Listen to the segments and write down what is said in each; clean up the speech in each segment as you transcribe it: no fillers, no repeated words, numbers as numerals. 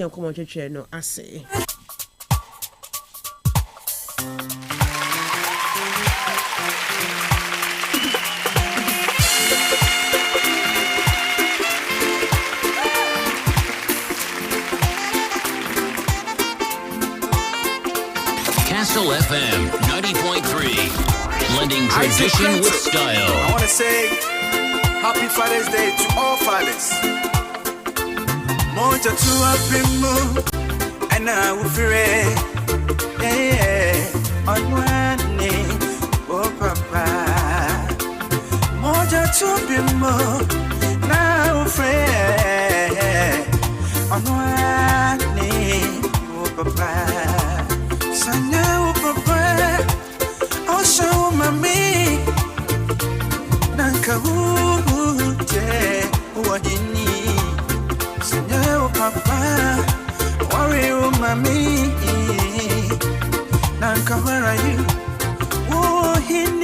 Come on, no, I say. Kastle FM 90.3, blending tradition with style. I want to say Happy Father's Day to all fathers. Moja tu happy mood, and I will feel it. On one knee, oh papa. Moja tu happy mood, now I will feel it. On one knee, oh papa. Sanya oh papa, oh show mami. Nanka uje wahini. Oh papa, worry oh mommy. Nanka, where are you? Oh here,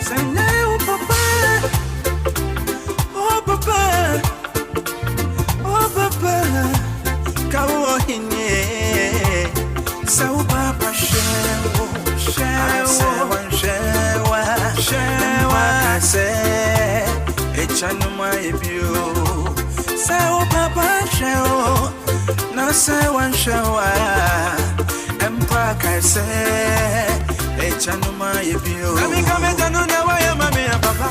say no papa, oh papa, oh papa, go here. So papa shewa, say it's an my view. Say papa show, no say one show. Empire say, it's an my view. Let me come and know why I'm a man, papa.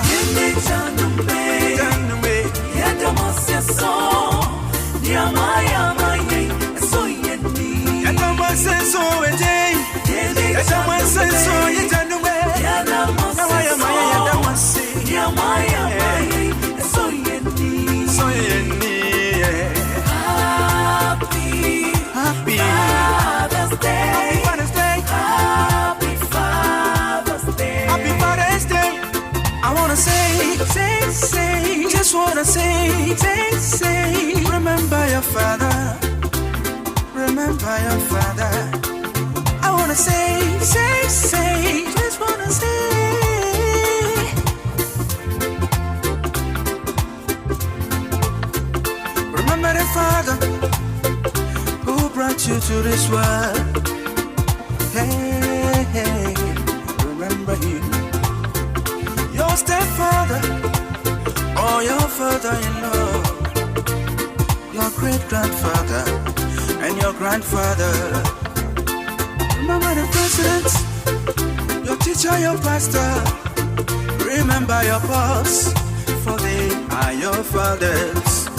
Say, just wanna say, remember your father, I wanna say, just wanna say. Remember the father who brought you to this world. Hey, remember him. Your stepfather, or your father-in-law, your great-grandfather, and your grandfather. Remember the presidents, your teacher, your pastor. Remember your boss, for they are your fathers.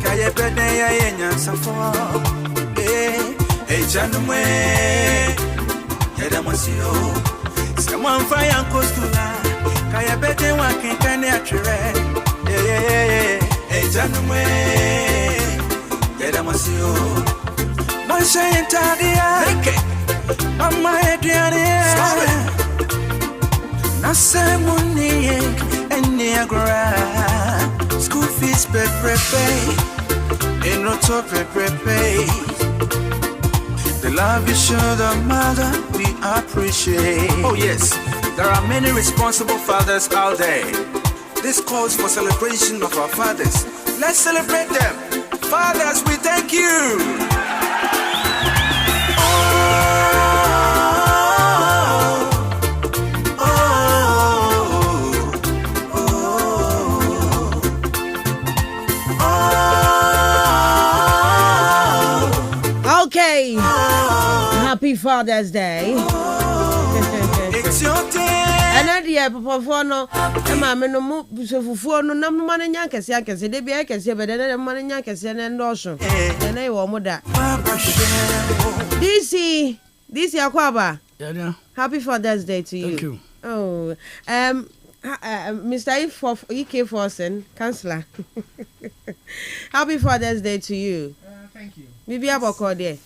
Kaya bede ya yenya safo janumwe yeda masio sema mfaya nkostula kaya bede wa kinkane atwere janumwe yeda masio manshe entadia mama ediane nasemuni eni agora school fees pay. In no top pay. The love you show the mother, we appreciate. Oh yes, there are many responsible fathers out there. This calls for celebration of our fathers. Let's celebrate them. Fathers, we thank you. Happy Father's Day. It's your day. And I dear Papa Fono, and Mamma no move for no money yankers, they be I can say, but then money yankers and also. And I want that. DC Aquaba. Yeah. Happy Father's Day to you. Thank you. Oh, Mr. EK Forsen, Councillor. Happy Father's Day to you. Thank you. Maybe I will call there.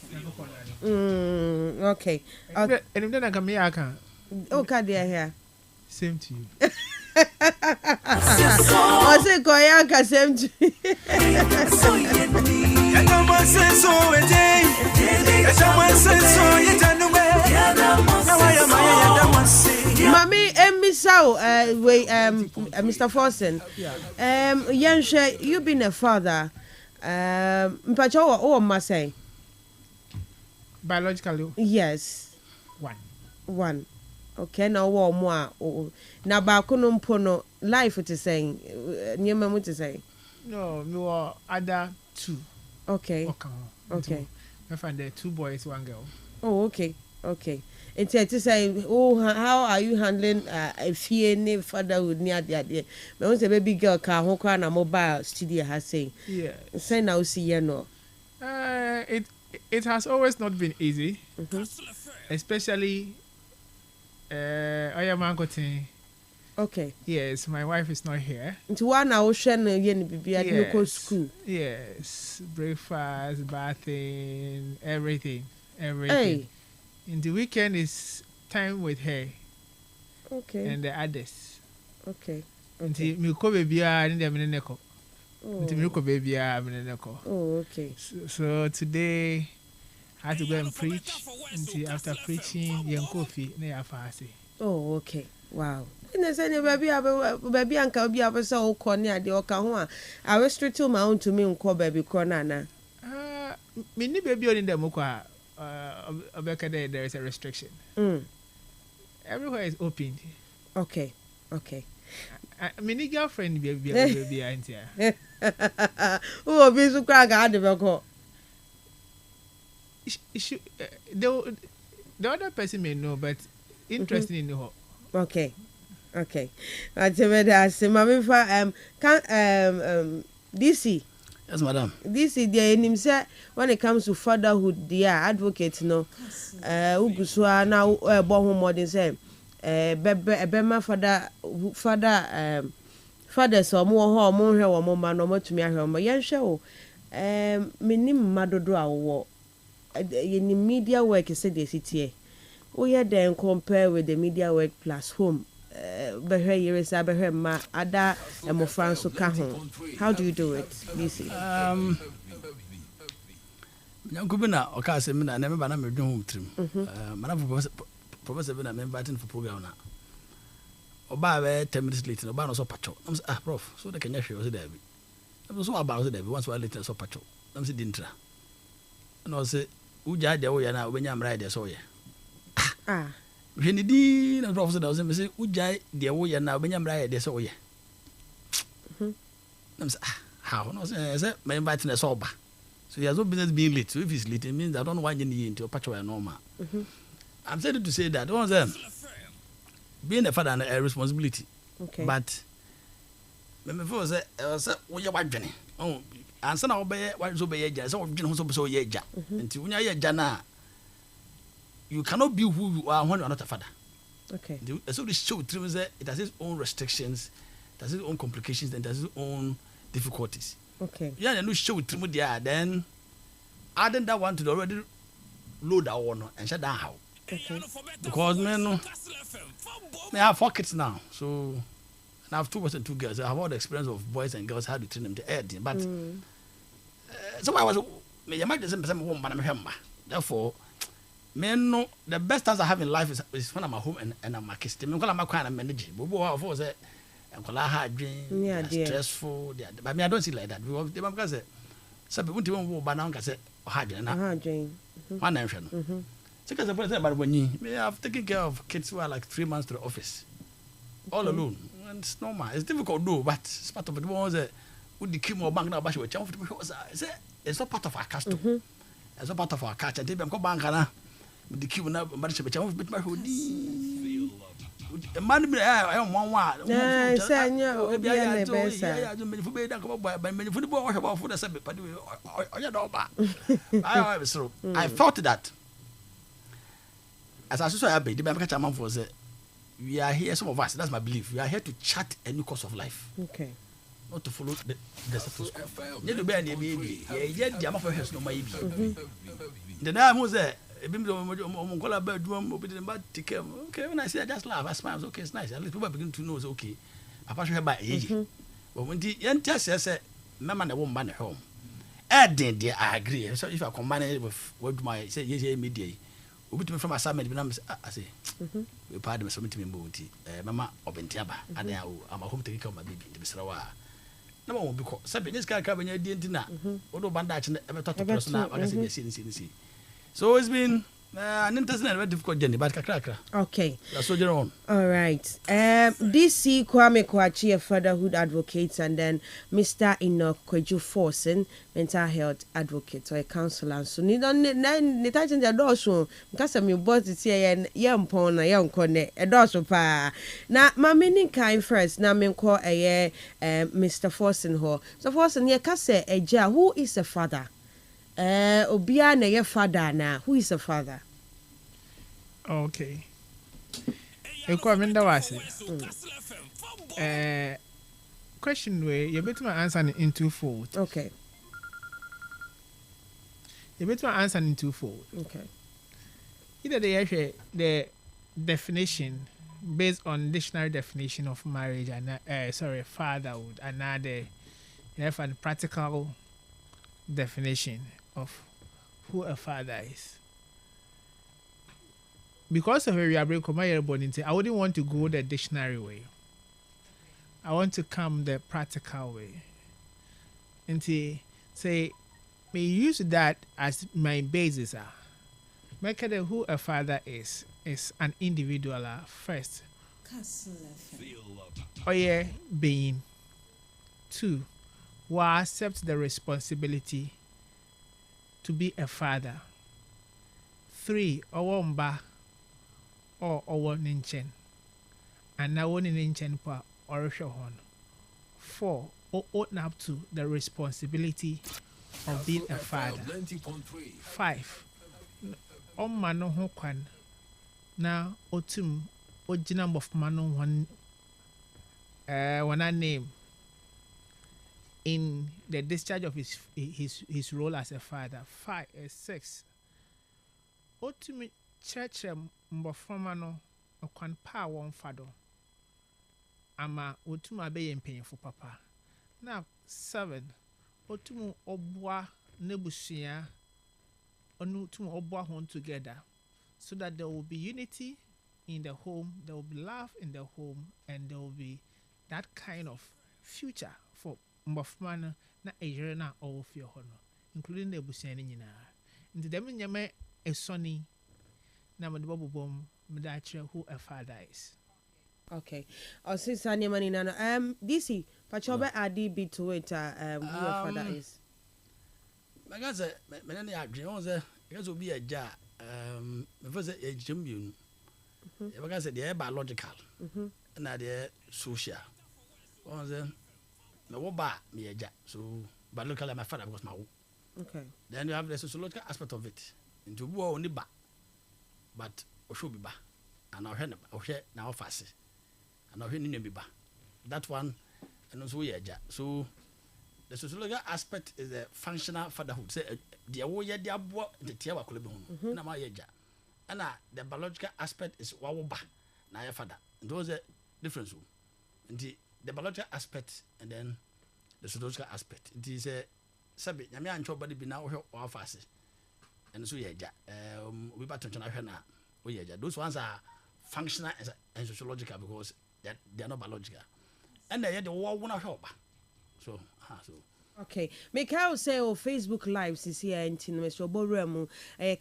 Okay. And then I come here, I can. Okay, dear here. Same to you. I say, Koyaka, same to you. Mami, Mr. Forsen, Yansha, you been a father. Mpacho, or must say? Biologically? Yes. One. Okay, now one more. Now, Bakunum Pono, life what is saying. New memo to say. No, we were other two. Okay. Okay. I find there 2 boys, 1 girl. Oh, okay. It's to say, how are you handling a fear fatherhood near the idea? But once a baby girl car, who can a mobile studio has say, yeah. Say now, see, you know. It has always not been easy, especially I am Uncle. Okay. Yes, my wife is not here. It's 1 hour be at local school. Yes, breakfast, bathing, everything. Hey. In the weekend is time with her. Okay. And the others. Okay. Until me ko baby and the meneko. Until me ko baby Oh, okay. So today I had to go and preach. Until after preaching, young coffee near fast. Oh, okay. Wow. In the same baby uncle be able so corny at the Okawa. I restrict to my own to me and call baby corner. Mini baby in the Mukwa. There is a restriction. Everywhere is open. Okay. Mini girlfriend be auntie. Who will be so crack out the record? The other person may know, but interested in her. Okay. I tell you that Mami DC. Yes, madam. This is the name say when it comes to fatherhood, they are advocates, no. Uguswa now born more than say bema father so more here or more no more to me here. But yan show minim madodo awo in media work is the city. We are then compare with the media work plus home. Behe years abehe ma ada emofran so ka ho. How do you do it, DC? Nyakubina okase me na me ba na me dwon hom trim. Mana professor be na me inviting for program na. Oba be 10 minutes late no ba no so pacho. I'm say prof, so the Kenya hwe so there be. I'm so about so there be once we late so pacho. I'm say dintra. No say uja de wo ya na obenya mra de so ye. When the na professor da say ujai de wo ye na obenya mra de so ye. I'm say how no say me invite na so ba. So he has no business being late. So if he's late, it means I don't know why you need into a patch of normal. I'm saying to say that one of them being a father and a responsibility. Okay. But before say we are watching. Oh, and son obey what so be ja. So so ye ja. Until when you ja you cannot be who you are when you are not a father. Okay. So this show it has its own restrictions, it has its own complications, and it has its own difficulties. Okay. Yeah, no show with there, then adding that one to the already load that one and shut down how. Okay. Because men I have 4 kids now, so and I have 2 boys and 2 girls. I have all the experience of boys and girls how to train them to add. But so I was me imagine some woman. Therefore, men know the best times I have in life is when I'm at home and I'm at kids. I'm crying and manage. But say and hard dream, stressful. But me, I don't see like that. Because some people won't banana say hard dream. One nation. Because the president about when you have taken care of kids who are like 3 months to the office, all alone. And it's normal. It's difficult though, but it's part of it. Was with the Kim or bank now, but it's not part of our custom. It's not part of our culture. They become bank with the Kim now, but it's a bit my hoodie. A man, I am one. Yeah, I thought that as I saw a baby, the man for say, we are here, some of us, that's my belief, we are here to chart a new course of life. Okay. Not to follow the status quo. You do bear the baby. Yeah, the amount of has no maybe. The name was there. Okay, when I say I just laugh, I smile. Okay, it's nice. At least people begin to know it's okay. Papa should have by age. But when the young just says, "Mama, the woman at home," I agree. So if I combine it with what my say, yes, media, we put me from assignment. I say, we pardon me something to me, Mama Obentiaba, and I'm a home to become my baby to be Sarawa. No one will be called. Sabine is going to come in your dinner. Although Bandach never thought to person out, I can see. So it's been an interesting and very difficult journey, but okay. That's what you're on. All right. DC Kwame Kwachi, a fatherhood advocate, and then Mr. Enoch Kweju Forsen, mental health advocate or a counselor. So, you don't need to the door soon because I'm your boss is here and young pona, young cornet, a dorsal pa. Now, my meaning kind first, now me call a Mr. Forsen ho. So, Forsen, you can say a jar who is a father. Obia na your father na. Who is a father? Okay. Question where you better answer in twofold. Okay. You better answer in twofold. Okay. Either the definition based on dictionary definition of marriage and fatherhood, and now the practical definition of who a father is. Because of a break, I wouldn't want to go the dictionary way. I want to come the practical way. And say, may use that as my basis. Make it who a father is an individual first. Being. 2, who accepts the responsibility to be a father. 3, Owomba or Owo Ninchen. And now one Ninchen pa or Shohon. 4, open up to the responsibility of being a father. 5, Mano Hokwan. Now Otum Ojinam of Mano one I name in the discharge of his role as a father. 6, Otumi church mbofomano okwan pa won fado ama otuma be yempin for papa. Now 7, otumu obwa nebusia onu tumu obwa home together so that there will be unity in the home, there will be love in the home, and there will be that kind of future for mbofomano na ejere na all of your honor, including the busia ni nyina. Nti dem nyame esoni na mo bobo bom mdache who a father is. Okay. Since Money Nano, DC, Pachoba Adi be to it, who a father is. My guys, many are dreams. It will be a jar. First, a Jim, if I said they're biological, and they're social. No, me a jar. So, biological, my father was my own. Okay. Then you have the sociological aspect of it. Into war only back. But I should be back. And I'll hear now fast. And I'll hear be back. That one, and also yeah. So the sociological aspect is the functional fatherhood. Say the away the abo the tiawa kulebe na ma yeja. And the biological aspect is wawoba na your father. And those are different. And the biological aspect and then the sociological aspect. It is a sabi nyame ancho body be now or fast. And so yeah, we better to know those ones are functional and sociological because they are not biological. And they the war won't help. So. Okay. Mikael say on Facebook Live is here in Mr. Boremu,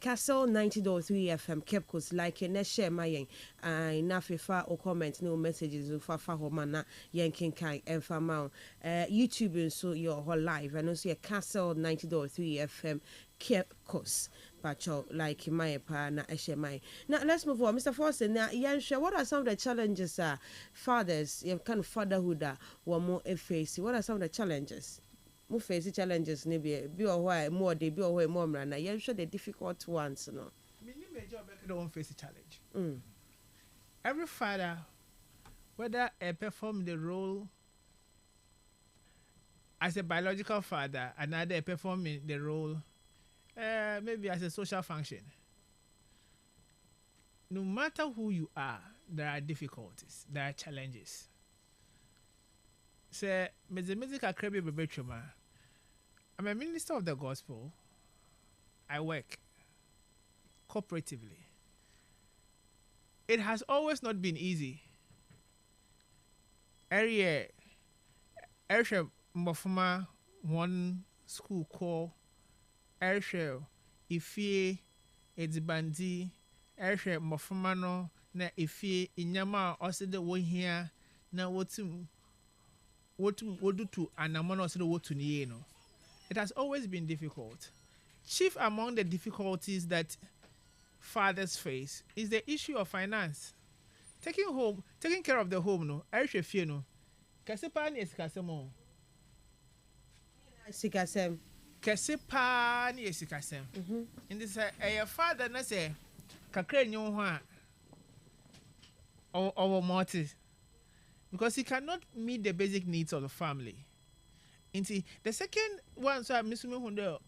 Kastle 90.3 FM, Kepkos, like a share my enough if or comment, no messages of Fafa Homana, Yankin Kai, and Famau, YouTube, and so your whole live, and also a Kastle 90.3 FM, Kepkos. Pacho like my partner my. Now let's move on, Mr. Forsen. Now, Yansha, what are some of the challenges? Fathers, you kind of fatherhood or more face. What are some of the challenges? More face challenges, maybe be or why more they be or why more run. Yansha the difficult ones, no. Many major don't face a challenge. every father, whether perform the role as a biological father, another performing the role maybe as a social function. No matter who you are, there are difficulties, there are challenges. So, I'm a minister of the gospel. I work cooperatively. It has always not been easy. Area, Mofuma, one school call, Airshell, Ifie, Edzibandi, Airshell, Mofumano, na Ifie, Inyama, also the one here, na what do to Anamon also the what to Nieno. It has always been difficult. Chief among the difficulties that fathers face is the issue of finance. Taking care of the home, no, Airshell Fie, no, Kasepan is Kasemo. Sikasem. Kesipa ni esikasem. In this a father na say kakra nyu ho a or mortis because he cannot meet the basic needs of the family. Inti the second one so misumi hunde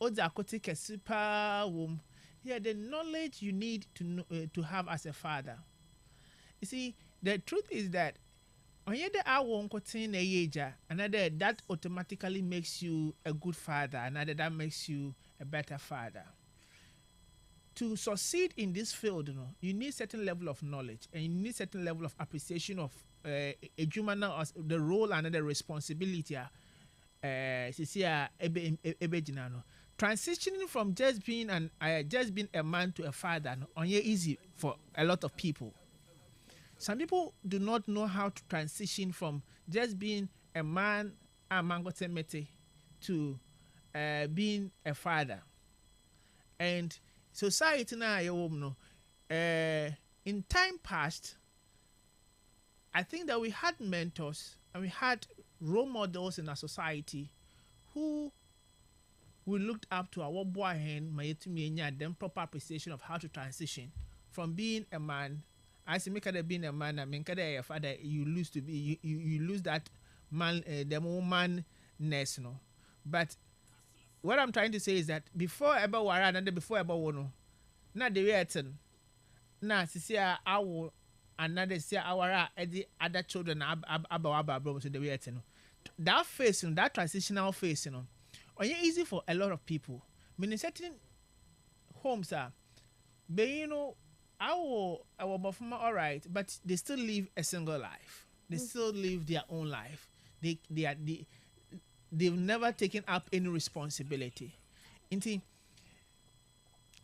oza akoti kesipa wom here the knowledge you need to have as a father. You see, the truth is that another that automatically makes you a good father, another that makes you a better father. To succeed in this field, you need certain level of knowledge and you need certain level of appreciation of the role and the responsibility. Transitioning from just being a man to a father easy for a lot of people. Some people do not know how to transition from just being a man to being a father. And society now, in time past, I think that we had mentors and we had role models in our society who we looked up to our boy and them proper appreciation of how to transition from being a man. As you make it being a man, I mean, a father, you lose to be you lose that man, the woman-ness, no. But what I'm trying to say is that before ever wara and before ever wono, na the way it's na sisi I will another say our other children aba so the way it's that phase, that transitional phase, easy for a lot of people. Meaning certain homes are, but our all right, but they still live a single life. They still live their own life. They've never taken up any responsibility.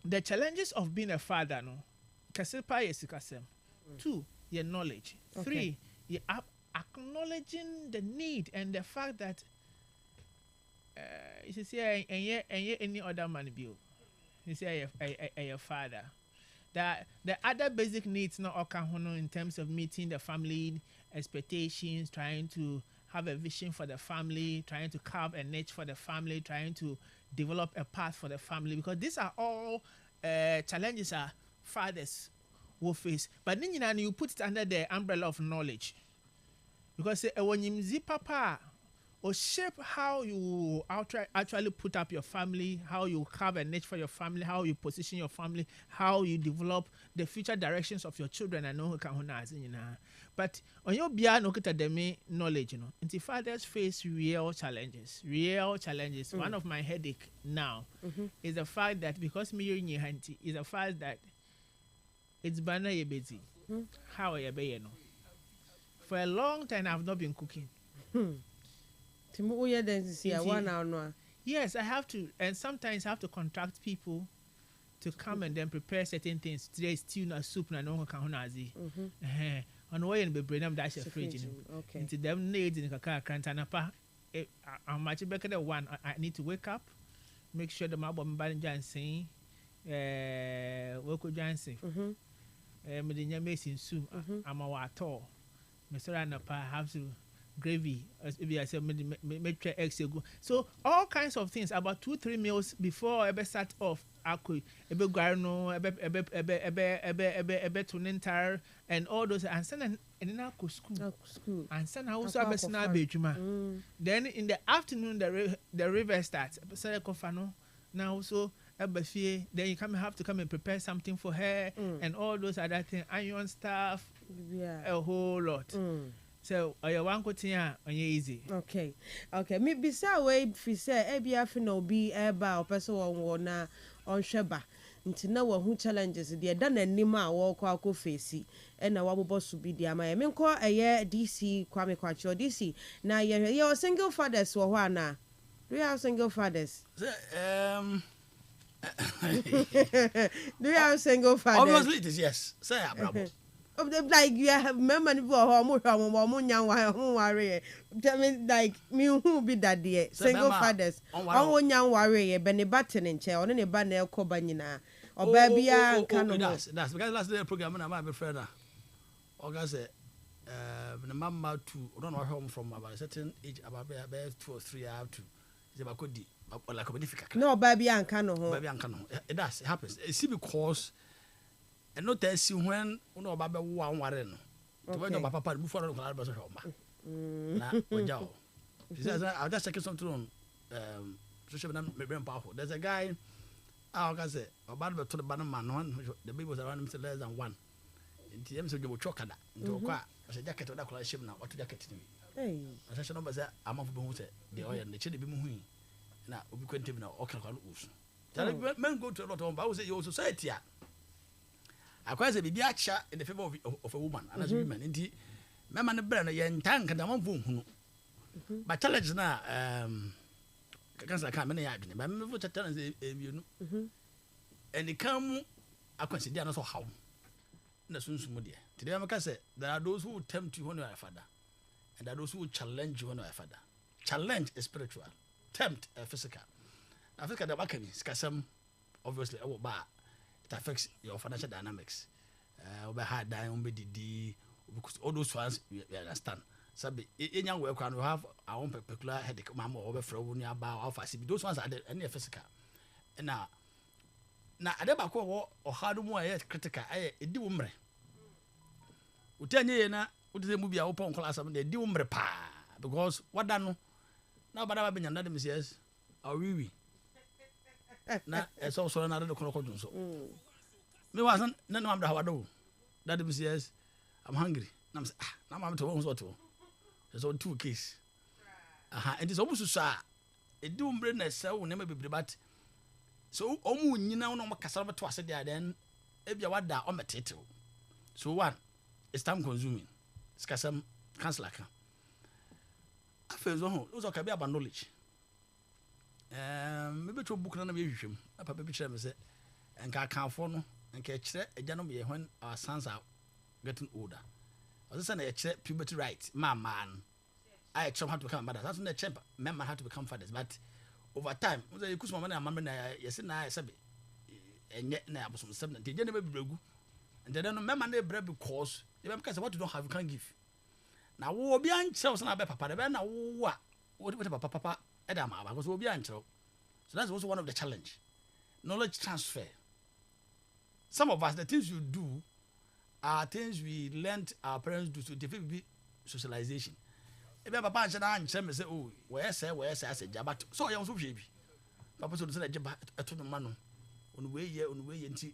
The challenges of being a father, no, kasepa yesikasem. 2, your knowledge. 3, you acknowledging the need and the fact that you see any other man be. You see a father. The other basic needs not occur in terms of meeting the family expectations, trying to have a vision for the family, trying to carve a niche for the family, trying to develop a path for the family, because these are all challenges our fathers will face. But then you put it under the umbrella of knowledge, because when you see papa or shape how you actually put up your family, how you carve a niche for your family, how you position your family, how you develop the future directions of your children. I know but on your beyond the knowledge, until fathers face real challenges. One of my headache now is the fact that because me in your hand is the fact that it's banner you busy. How are you? For a long time I've not been cooking. Yes, I have to, and sometimes I have to contract people to come and then prepare certain things. Today is stew na soup na no kahunazi. On way and be bring them dash a fridge. Okay. Into them needs in kaka krantanapa. I'm much better than one. I need to wake up, make sure the mabo mbani Jansen, Woko Jansen, Medinia Mason soup. I'm a water. Mr. Anapa have to. Gravy, as maybe I said, make eggs go. So all kinds of things. About 2-3 meals before I ever start off, akoi ebe guare no ebe to nentar and all those and send and na ko school and send also abesina abedwuma then in the afternoon the river starts say kofa no now also abafie then you have to come and prepare something for her and all those other things iron stuff a whole lot so you want to on easy okay me bisa we fi say e bia fi no bi e ba opeso won na on hweba nti na wa hu challenges de da na nim a wo kwa ko face e na wabobo so bi dia ma me nko eye DC Kwame Kwacho DC na ye single fathers wo ho ana do you have single fathers do you have single fathers obviously it is yes say abrabo like you have remember ni bo mo nyan wa ho ware tell me like me who be that there single fathers on nyan ware ye be ne batte ne nche on ne ba na ekoba nyina oba bia nka no that's because last day program na my friend oga say the mama to run our home from about a certain age about 2 or 3 I have to is about kodi like a difficult no oba bia nka no ho it does it happens see because and not tell you when no baba one ware no to when your papa before no kala beso homa na ojao he says I'll just check something on social media very powerful there's a guy I say about to the banana man the baby was around him less than 1 nti em so jobo chokada nti okwa ase jacket oda kola shim na wato jacket ni ase shino ba say amafo be hu say the oil na chede bi mu hu na obi kwente na okra kwa usu tell men go to a lot of but say your society akwa say bibi acha in the favor of a woman and as women nti mema ne bra na ye ntanka da manfo hunu but challenge na kansa ka me na ya adwene ba me fo challenge emienu and it come akwasi dia no so how na sunsumu dia today am ka say there are those who tempt you when you are a father and there are those who challenge you when you are a father. Challenge is spiritual, tempt physical. Now physical the back is kasam obviously it affects your financial dynamics obe hard die obe didi because all those ones we understand sabi enyan we can have our own particular headache mama obe fra wo ni aba how fast those ones are any physical na adeba ko wo ohadu mu aye critical aye edi wo mre utanye na udise mu bia wo pon class am de edi wo mre pa because wada no na bada ba nyanda dem yes awiwi na eso so na de kono ko dunso me wasan na no am da wada wo that dem yes I'm hungry na say na mam to won so to so 2 case and it's almost so edi wo mre na se wo na me bebre bat so omu nyina no makasa beto ase dia then ebia wada o metete so one it's time consuming skasam cancel aka afezo ho uzo ka bia ba knowledge me beto book na me hwehwem papa be kire me se enka kanfo no enka kire agya no me when our sons are getting older also say na kire puberty right man I have to become mothers that's not champ men have to become fathers but over time we say kusuma man amamre na yesi na sabe enye na abosom 7 nti je na be bregu and then no men na bre because they because what you don't have you can't give na wo obi ankyerɛ so na be papa be na wo a wo papa e da ma ba because obi ankyerɛ so that's also one of the challenge knowledge transfer some of us the things you do are things we learned our parents do so definitely socialization ebe papa ankyerɛ na ankyerɛ me say oh where say as a jabat so you so hwe bi papa so say na jeba eto no ma no onu we ye nti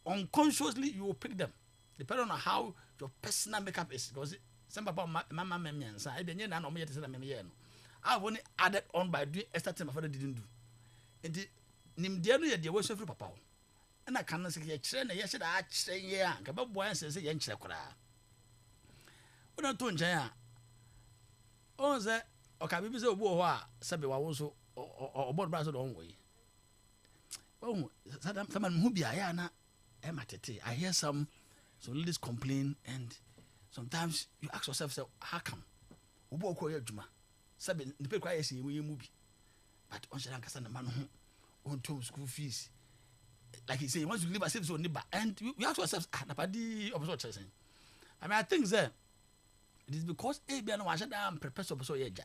unconsciously you will pick them depending on how your personal makeup is because some papa mama mensa e be nye na no me yete say na me ye no I only added on by doing extra thing my father didn't do nti nimde no ye de wo so free papa na kan no say ye kire na ye hye da a kire ye a ka ba boy say ye nkire kora una to njan a on say oka bibi say obu ho a sabe wa wo so obod bra so don wo yi oh someone who be aya na e matete I hear some ladies complain and sometimes you ask yourself say how come obu ko ye adwuma sabe nipa kwa yes ye mu bi but on shall kasa na man ho on to school fees like he say he wants to live as if so neighbor and we ask ourselves na padi oboso chese I mean I think that it is because Abia no wa shada am prepare so ye ja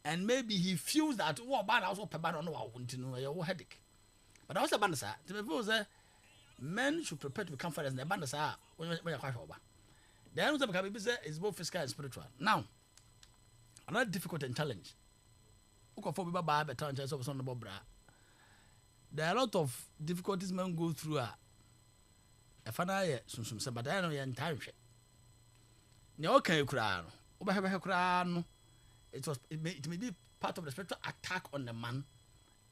and maybe he feels that what bad also pe bad no wa wonti no ye headache But I was a bandasa. To me, was men should prepare to become fathers. And the bandasa when you're quite over. The answer become is both physical and spiritual. Now, another difficult and challenge. There are a lot of difficulties men go through. If I know some, but I know you're in time. Okay, it may be part of the spiritual attack on the man.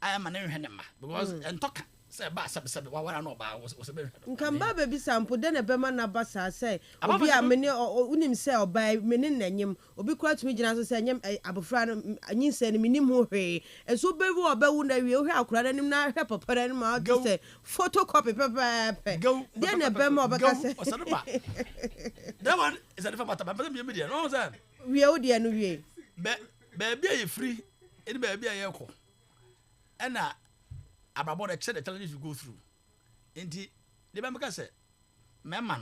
I am an enemy because and talk say ba what I know about was a bit. Nkamba baby sample then ebema na basa say obi a meni unim say obai meni nanyem obi kura tumi gina so say nyem abofra no anyinse no minim ho hwe eso bewu obawu na wie hwe akura nanim na hwe papa na ma to say photocopy pepe then ebema obeka say that one is a different matter but me media no say wie odi no wie baby are free any baby are yeko and about the challenges you go through. Indeed, the member say, Mamma,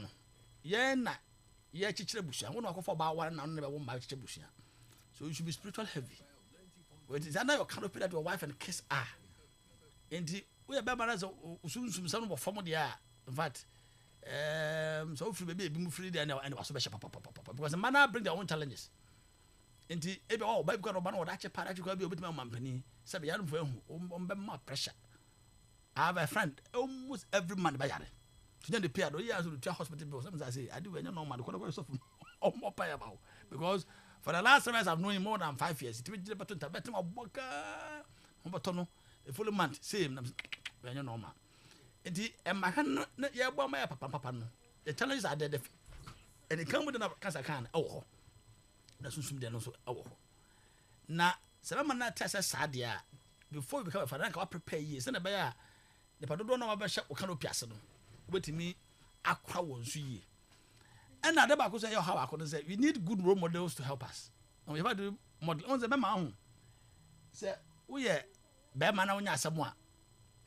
na ye chichebusia, one walk for about 1 and never won by chichebusia. So you should be spiritual heavy. When it is under your canopy that your wife and kiss are. Indeed, we are barbers soon some of former the in fact, so free baby be free there and was special because the man bring their own challenges. Indeed, every all by God or man or that part you could be a bit more company, said the for more pressure. I have a friend almost every month by Yard. To the peer, years to hospital bills. Sometimes I say, I do any normal, more pay about. Because for the last time I've known him more than 5 years, it will be better to bet him a book, a full month, same, when you're normal. And my hand, yeah, my papa. The challenges are dead. And they come with another cancer can. Oh, that's something also. Oh, now, some man test a sad year before you become a father, I'll prepare years and a bear. The part don't know about shop or canoe piazza. Wait to me, a crowd was ye. And I never could say how I couldn't say we need good role models to help us. And we have to model on the Bema. Say, we are bad man on someone.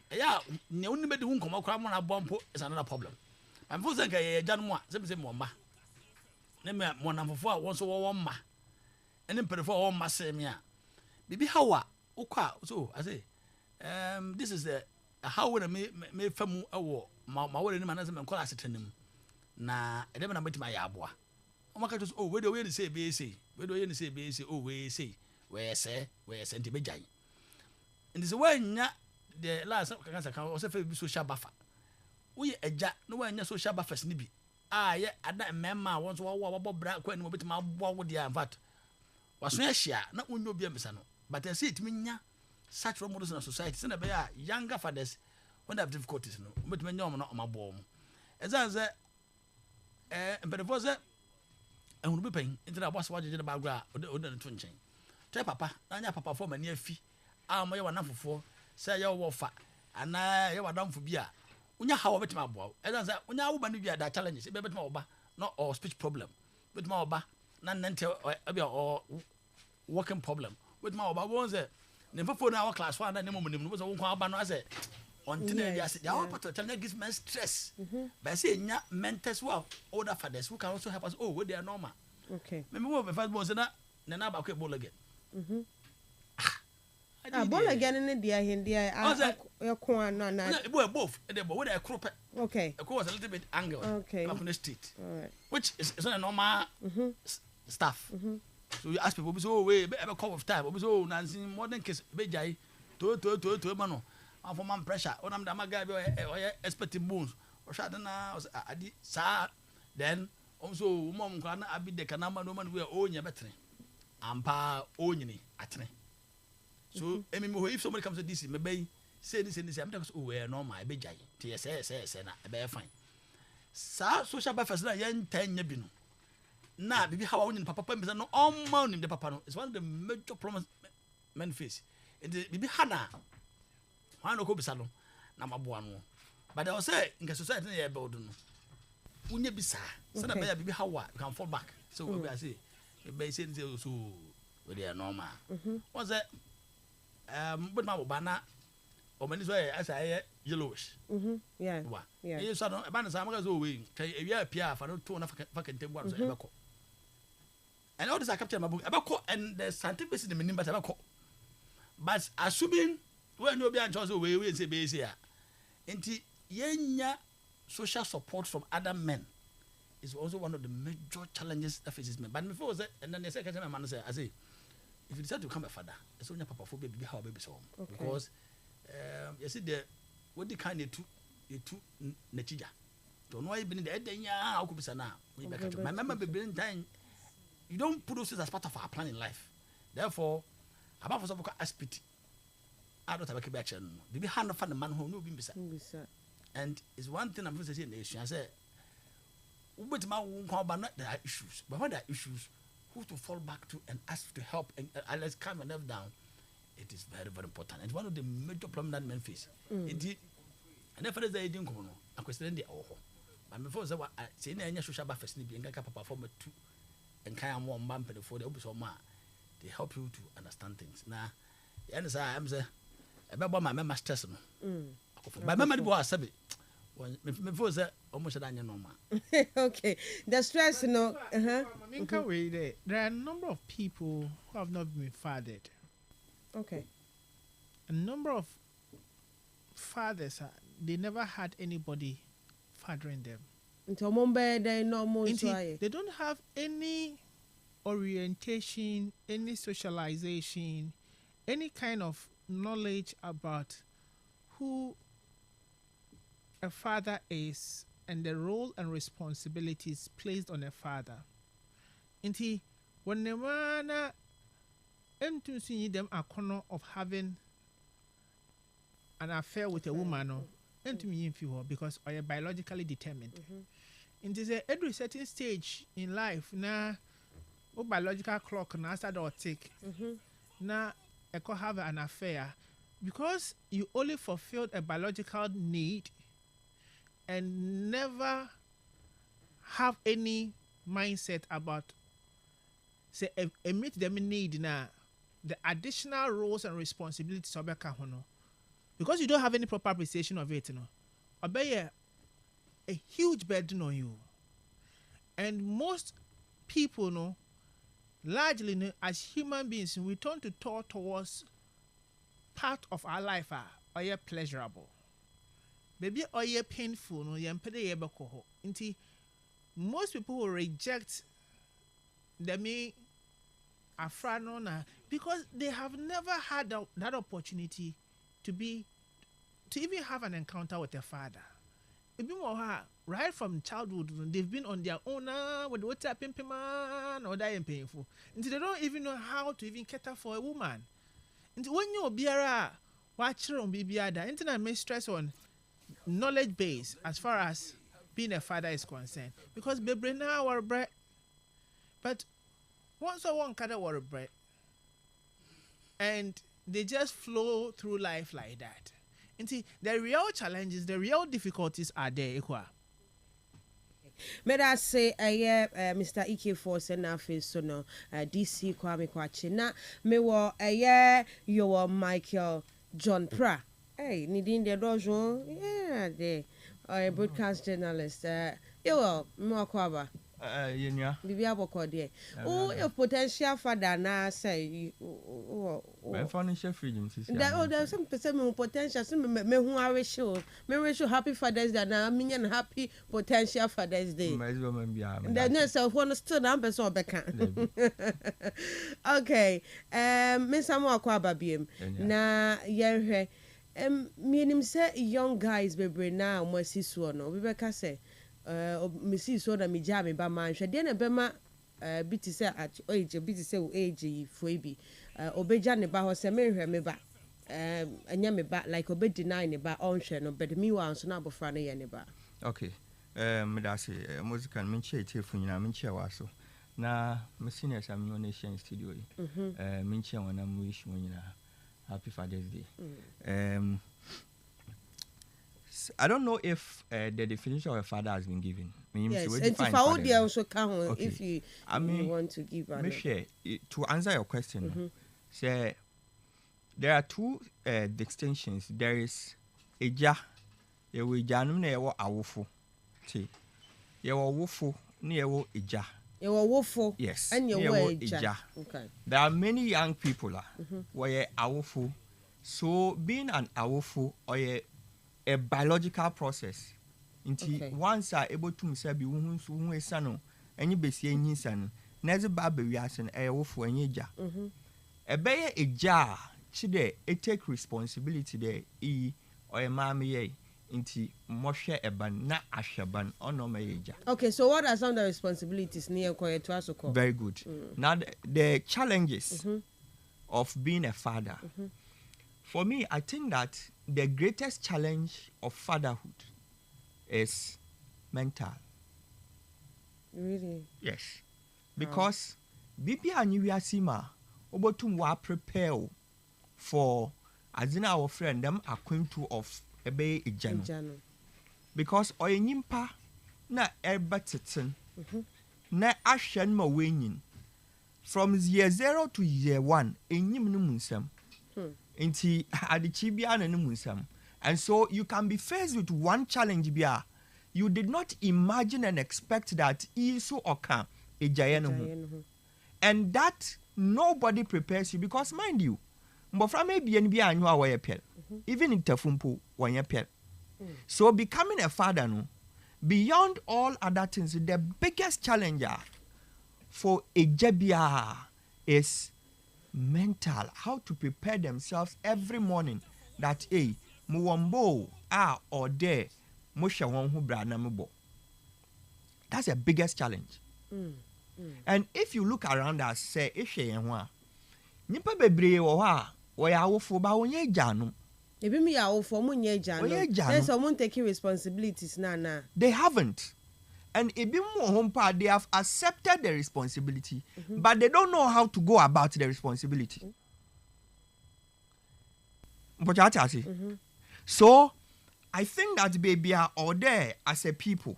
Yeah, the only bed who come out on a bomb is another problem. I'm for saying a Janwa, some Mamba. Name one number 4 once over 1 ma. And then put for 1 ma same year. Baby, how so I say, this is the how would I may famu awo my word in management call us at him. Na I never met my abwa. Oh my God, oh, where do we say BC? Where do we say BC? Oh, we say, where say, where sent to be jay. And this way, the last cancer can also be social buffer. We a jack, no one social buffer snibby. Ah, yeah, and that mamma wants to black when we bit my boy with the vat. Was no share, not when you be a missano. But I see it mean such role models in society, send a younger fathers when they have difficulties, no, but when you're not on my bomb. As I said, but it was a and will be paying into the boss watching about gra or the twin chain. Tell papa, Nanya papa for my near fee. I'm my 1 for, say your war fat, and I were done for beer. When you how about my boy, as I said, when I would be that challenges, a bit more, not all speech problem, with more, none or working problem, with more about ones there. Never for our class 1 and the moment was a one I said. On today, I said, the opportunity telling gives men stress. By saying, mental well, older fathers who can also help us. Oh, they are normal. Okay. Maybe what the first was that, then I'm about ball again. Ball again in India, India. Both. They were a crop. Okay. Of course, a little bit angle. Okay. Up on the street. All right. Which is not a normal stuff. So you ask people, so we have a couple of time. So Nancy, more than kiss, Bejay, to mano. For man pressure, when I'm the Magabi or expecting bones or Shadana was Adi Sa. Then also, Mom can be the Kanama woman we are own your battery. Ampa onyini atene. So, if somebody comes to this, maybe say this and this, I'm talking, oh, we're normal, I be jay. TSS, and I be fine. Sa social buffers, young 10 yabino. Now, baby, how only papa is no all morning the papa is one of the major problems men face. And the baby Hannah. One of salon, number 1. But I was saying, in the society, I build no. Unya bisa, send a baby how can fall back. So, we say, maybe say so, they are normal. Was that, but my banana, or many way as I yellowish. Yeah. Yeah. You saw a banner, some goes away, tell you a PR for no 2 and a fucking 10 ones. And all this I captured my book about and the scientific in the minimum, but assuming when you be on Charles away, we say, Nti yenya social support from other men is also one of the major challenges that faces men. But before that, and then the second time I say, if you decide to become a father, it's only papa for baby how baby so because you see the what the kind of two netija. Don't know why been the edenya how could be sana. My member be time you don't put those as part of our plan in life. Therefore, about for some aspect, I don't have a Quebec action. Baby hand of the man who know been and it's one thing I'm going to say in the nation. I say, but my won't call but not there are issues. But when there are issues, who to fall back to and ask to help and let's calm your nerve down. It is very, very important. It's one of the major problems that men face. Indeed, and if there is a didn't come on, I question the but before I say, any social buffers need to be perform a two and kind of one bump before the office or ma. They help you to understand things. Now, the answer I'm saying about my member stress. My memory was a bit. Before that, almost a normal. Okay, the stress, there are a number of people who have not been fathered. Okay. A number of fathers, they never had anybody fathering them. They don't have any orientation, any socialization, any kind of knowledge about who a father is and the role and responsibilities placed on a father. Inti when the man to see them a corner of having an affair with a woman and to me because I am biologically determined. It is every certain stage in life now biological clock now start to tick. Now I could have an affair because you only fulfilled a biological need and never have any mindset about say meet them need now the additional roles and responsibilities of because you don't have any proper appreciation of it, obey a huge burden on you. And most people largely as human beings we turn to thought towards part of our life are pleasurable. Baby or painful most people will reject the because they have never had that opportunity to even have an encounter with their father. Right from childhood, they've been on their own with what's happening or dying painful. Until they don't even know how to even cater for a woman. Until when you're biara, watch on BBA, internet may stress on knowledge base as far as being a father is concerned. Because baby now our bread. But once I want cut our bread. And they just flow through life like that. And see, the real challenges, the real difficulties are there. May I say, Mr. Ike Force and Nafi Sono, DC Kwame Kwachi. Na me wa your Michael John Pra. Hey, Nidin de Dojo, yeah, they a broadcast journalist. You more kwaba. Bibia boko de. Oh, your potential father na say my financial freedom sister. There's some percent potential me who are show. Me wish you happy Father's Day na me and happy potential Father's Day. The next of one still number so beka. Okay. Miss Amo kwaba biem. Na yenhwe meaning say young guys be na mo siso no. We beka say Mrs. Soda me jam ba man hwe de na be ma biti say at age biti say age foibi obeja ne ba ho se me hwe me ba anya me ba like obe deny ne ba on hwe no but me wan so na abofra ne ye ne ba. Okay me da say musical me che tefu nyina me che wa so na me seniors am no nation studio yi me che wona mu wish nyina happy Father's Day. I don't know if the definition of a father has been given. Yes, and if I would also count if you want to give an to answer your question, say there are two distinctions. There is eja, yewo eja no na yewo awofo. See, yewo awofo na yewo eja. Yewo awofo. Yes. And yewo eja. Okay. There are many young people where awofo. So being an awofo or a biological process. Okay. Once are able to say be who is son, and you be seeing his son, Nazi Baby Yasan, a wolf for any jar. A bear a jar, chide, a take responsibility there, or a mammy, into Moshe Eban, not Ashaban, or no major. Okay, so what are some of the responsibilities near Koya to us? Very good. Now, the challenges of being a father. For me, I think that the greatest challenge of fatherhood is mental. Really? Yes. Because bibi anyi asima obotum wa prepare for as in our friend them acquainted of ebe ejano. Because oyimpa na ebateten na ahwen ma wenyin from year 0 to year 1 enyim no munsam. Inti adichibia na no munsam. And so you can be faced with one challenge bia you did not imagine and expect that isu oka ejayeno. And that nobody prepares you because mind you, mbofra me bien bia anyo awoye pel. Even in tafumpo wanye pel. So becoming a father no, beyond all other things, the biggest challenger for a jabia is mental, how to prepare themselves every morning that muwambo or there musha wonhu brana mubo. That's the biggest challenge. And if you look around us, say ishe yenwa nipa bebre wo ha wo ya wofo ba wonye janu. Ebi mi ya wofo munye janu. There's someone taking responsibilities na. They haven't. And ebi mo hompa they have accepted the responsibility, but they don't know how to go about the responsibility. So I think that baby are all there as a people.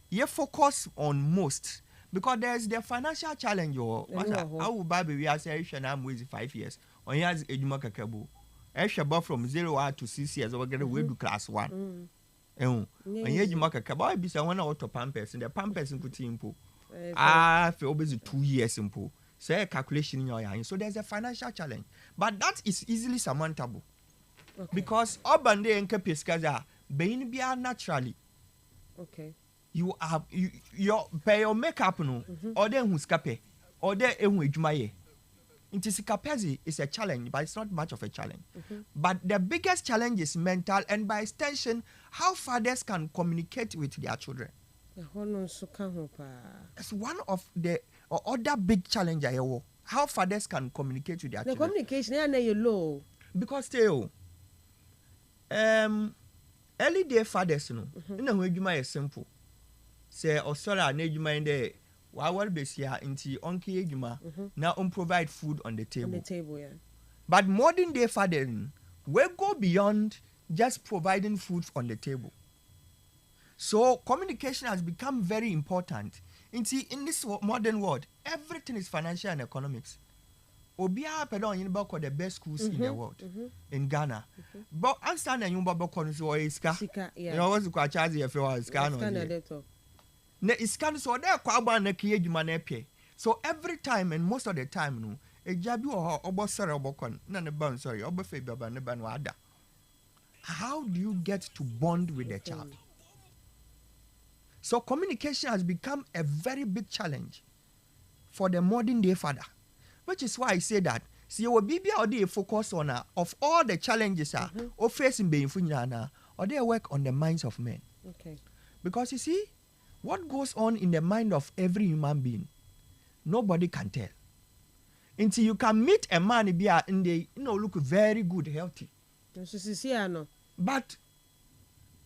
You focus on most because there's the financial challenge. I will buy baby as a I'm waiting 5 years. Or he has a Jumakabo. I from 0 to 6 years. We're going to wait to class 1. And you make a cabo be someone out of pampers and the pampers in put impo. For obviously 2 years simple. Say calculation in your hand. So there's a financial challenge. But that is easily surmountable. Because urban day and capiskaza being be naturally. Okay. You have your pay your makeup no or then who's cape or then jumaye. Intisikapezi is a challenge, but it's not much of a challenge. But the biggest challenge is mental, and by extension, how fathers can communicate with their children. It's one of the other big challenge I have. How fathers can communicate with their children. The communication is low. Because still, early day fathers, you know, is simple. Say, or sorry, I need you mind there. Why will be here into onki ejuma now provide food on the table. On the table, yeah. But modern day fathering will go beyond just providing food on the table. So communication has become very important. In this modern world, everything is financial and economics. Obia pedon yin bako the best schools in the world in Ghana. But understand that you bako so iska. You know what's the charge if you are iska no. Ne iskan so there kwaba na kiye djuma na epie. So every time and most of the time no ejabi o obo sore obokon na ne ban sorry obofe baba ne ban wada. How do you get to bond with the child? So communication has become a very big challenge for the modern day father, which is why I say that see your baby or they focus on of all the challenges or facing being funyana or they work on the minds of men. Okay. Because you see what goes on in the mind of every human being, nobody can tell. Until you can meet a man and they look very good, healthy. But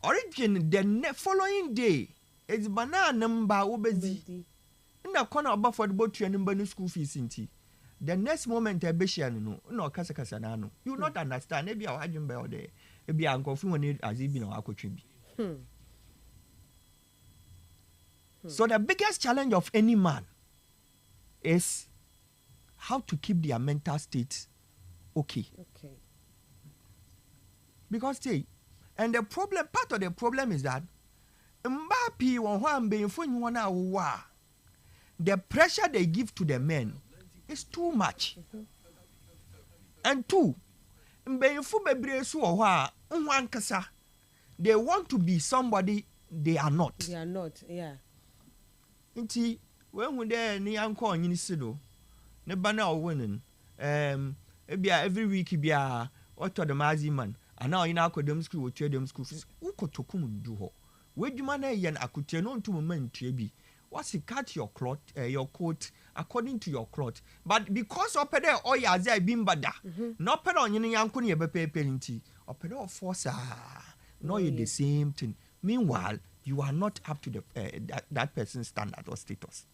origin the following day it's banana number obezi. In the corner about for the boat and school fees inti. The next moment no kasa no. You not understand. Maybe I'll have him by there. Maybe I'm confused as if So the biggest challenge of any man is how to keep their mental state okay. Okay. Because and the problem, part of the problem is that the pressure they give to the men is too much. And two, they want to be somebody they are not. They are not, yeah. Nti when there ni anko onyini sido ne bana o winning ebia every week bia oto the mazi man ana oyina akodem school otua dem school fees ukotokum du ho wedwuma na yen akotua no ntum man tua bi what's cut your cloth your coat according to your cloth, but because opede oya azai bimbada no opede onyini yanko ne yebepepe nti opede of force no you the same thing. Meanwhile, you are not up to the that person's standard or status.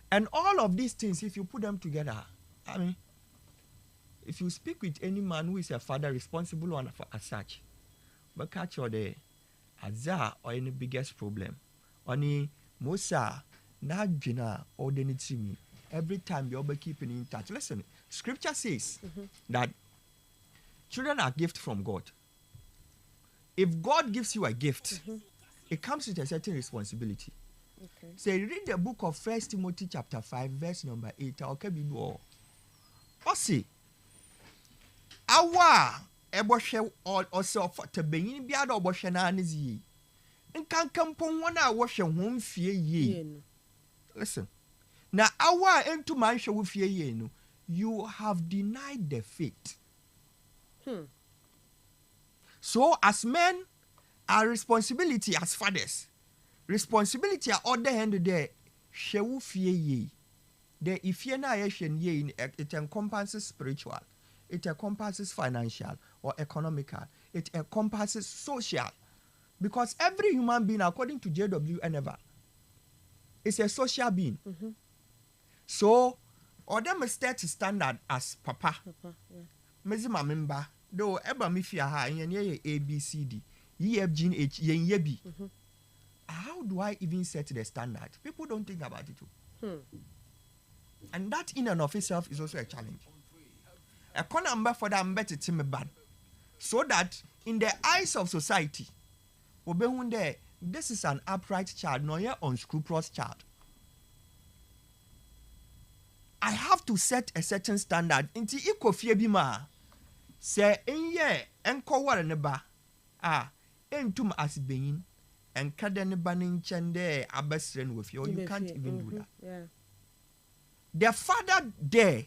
And all of these things, if you put them together, I mean, if you speak with any man who is a father responsible one for as such, but catch your day, azar or any biggest problem, only Mosa, na jina or the me every time you're keeping in touch. Listen, Scripture says that children are gift from God. If God gives you a gift, it comes with a certain responsibility. Okay. So read the book of 1 Timothy chapter 5, verse number 8. Okay, Bible. Osi. Awa eboshe also for te benyin bia da oboshe na anizi. Nkan kampon wona wohwe hom fie ye. Listen. Na awa entu man hwe wo fie ye no, you have denied the faith. So as men, our responsibility as fathers, responsibility at other hand there, shewu fie ye. The if ye na ye, it encompasses spiritual, it encompasses financial or economical, it encompasses social. Because every human being, according to J.W. Eneva, is a social being. So, or them set standard as papa. Mezi mamemba. Though eba mi fi aha yenye A B C D E F G H yenye B. How do I even set the standard? People don't think about it. And that in and of itself is also a challenge. A corner number for that better team bad. So that in the eyes of society, this is an upright child, not an unscrupulous child. I have to set a certain standard. Inti iko fie bi ma. Say enye enko ware ne ba entum asbeyin enkade ne ba ne nchende abesre no fie. You can't even do that. Yeah. The father there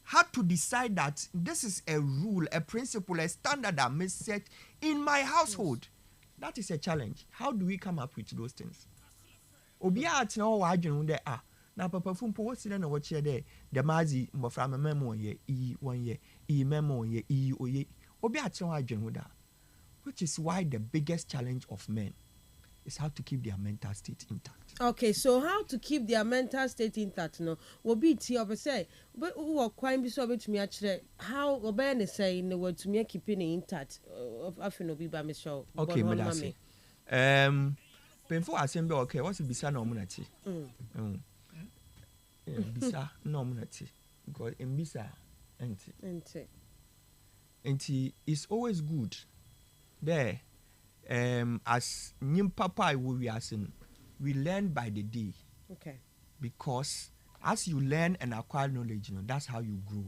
had to decide that this is a rule, a principle, a standard that may set in my household. That is a challenge. How do we come up with those things? Obia atina o wa adwenu de na papa fumpo what's in na watch there the mazi mbofra memo ye e 1 year e memo ye e oye obi atina adwenu da, which is why the biggest challenge of men is how to keep their mental state intact. Okay, so how to keep their mental state intact? No, will be tea of say, but who are quite be so to me actually. How obey say in the word to me keeping it intact of often be by Michelle. Okay, madam. Painful assembly. Okay, what's the bisa no munati? Bisa no munati because in bisa enti it's always good there. As nyim papa we are saying, we learn by the day. Okay. Because as you learn and acquire knowledge, that's how you grow.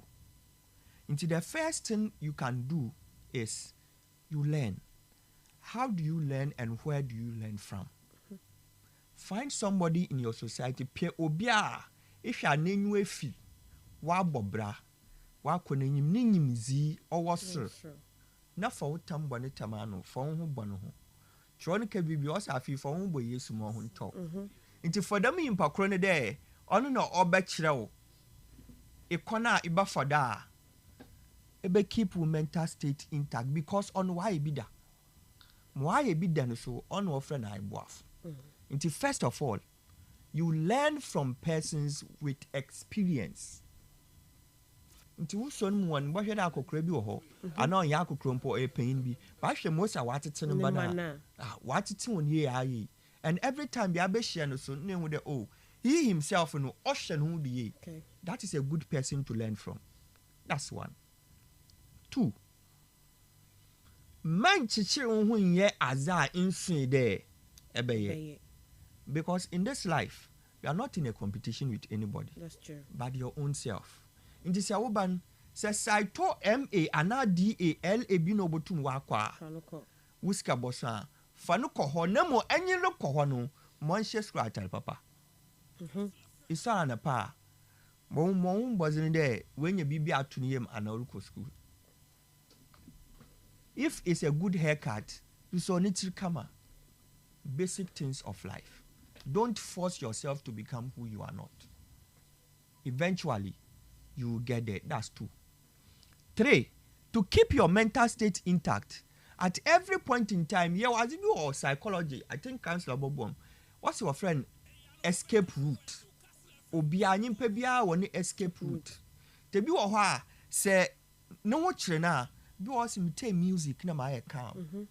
Into the first thing you can do is you learn. How do you learn and where do you learn from? Find somebody in your society. Pe obia if you are nenwe fi wa bobra wa konenyim ninyimzi owo na fa wotam bone tamano fa ho bone ho chron ka bibi o sa afi fa ho bo yesu mo ho nto nti for them impa kro ne there ono na oba kire wo ikona iba for da ebe keep mental state intact because on why be da no so on offer na iboaf nti first of all you learn from persons with experience. Nti wuson mu won bo hwe da akokora bi wo ho ana on ya akokora mpo e pain bi ba hwe mosa watete no bana watete won ye ayi and every time ya be share no so na hu de he himself no o hwe no hu de. That is a good person to learn from. That's one. 2, man chichiri hu ye aza insun de ebeye. Because in this life you are not in a competition with anybody. That's true. But your own self. In this woban says Saito MA and DALA bi no botum wa kwa. Whisker bossa. Fanu koho nemo any look koho no. Monche scratch papa. It's all on a pa. Mom wasn't there when you be out to him and local school. If it's a good haircut, you so need to come. Basic things of life. Don't force yourself to become who you are not. Eventually, you will get there. That's 2. 3, to keep your mental state intact. At every point in time, yeah, as you or psychology, I think Councillor Bobom, what's your friend? Escape route. Obia nyimpa bia woni escape route. Te bi wo ho a se no wo kire na bi wo se me music na ma calm.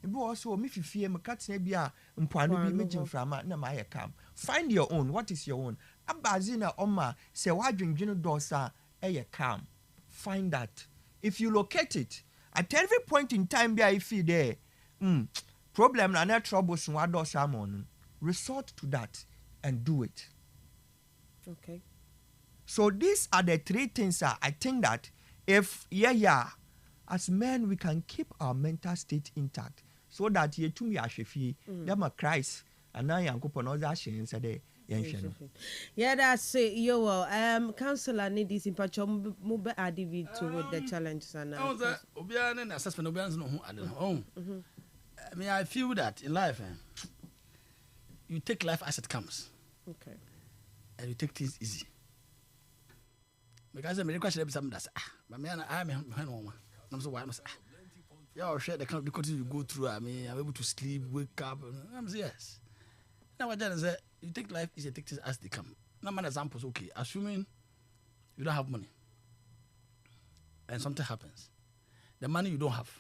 Bi wo so me fifie me katena bia mpoano bi me jimframa na ma calm. Find your own. What is your own? Abazi na oma se wadwendwene dosa calm. Find that. If you locate it, at every point in time bia if you there, problem na na trouble so wadosa mon. Resort to that and do it. Okay. So these are the 3 things I think that if as men we can keep our mental state intact so that ye to me ashefie them a Christ and now yankopon other shin said yeah, that's it. You will counselor need this in patch move add to with the challenge and obian assessment obian no I don't know. I mean I feel that in life you take life as it comes. Okay. And you take things easy. Because I'm very question something that's but me I'm I'm so why I must yeah share the kind of difficulties you go through. I mean I'm able to sleep, wake up. I'm say yes. Now what then say you take life easy, take things as they come. Now my example is okay. Assuming you don't have money and something happens, the money you don't have.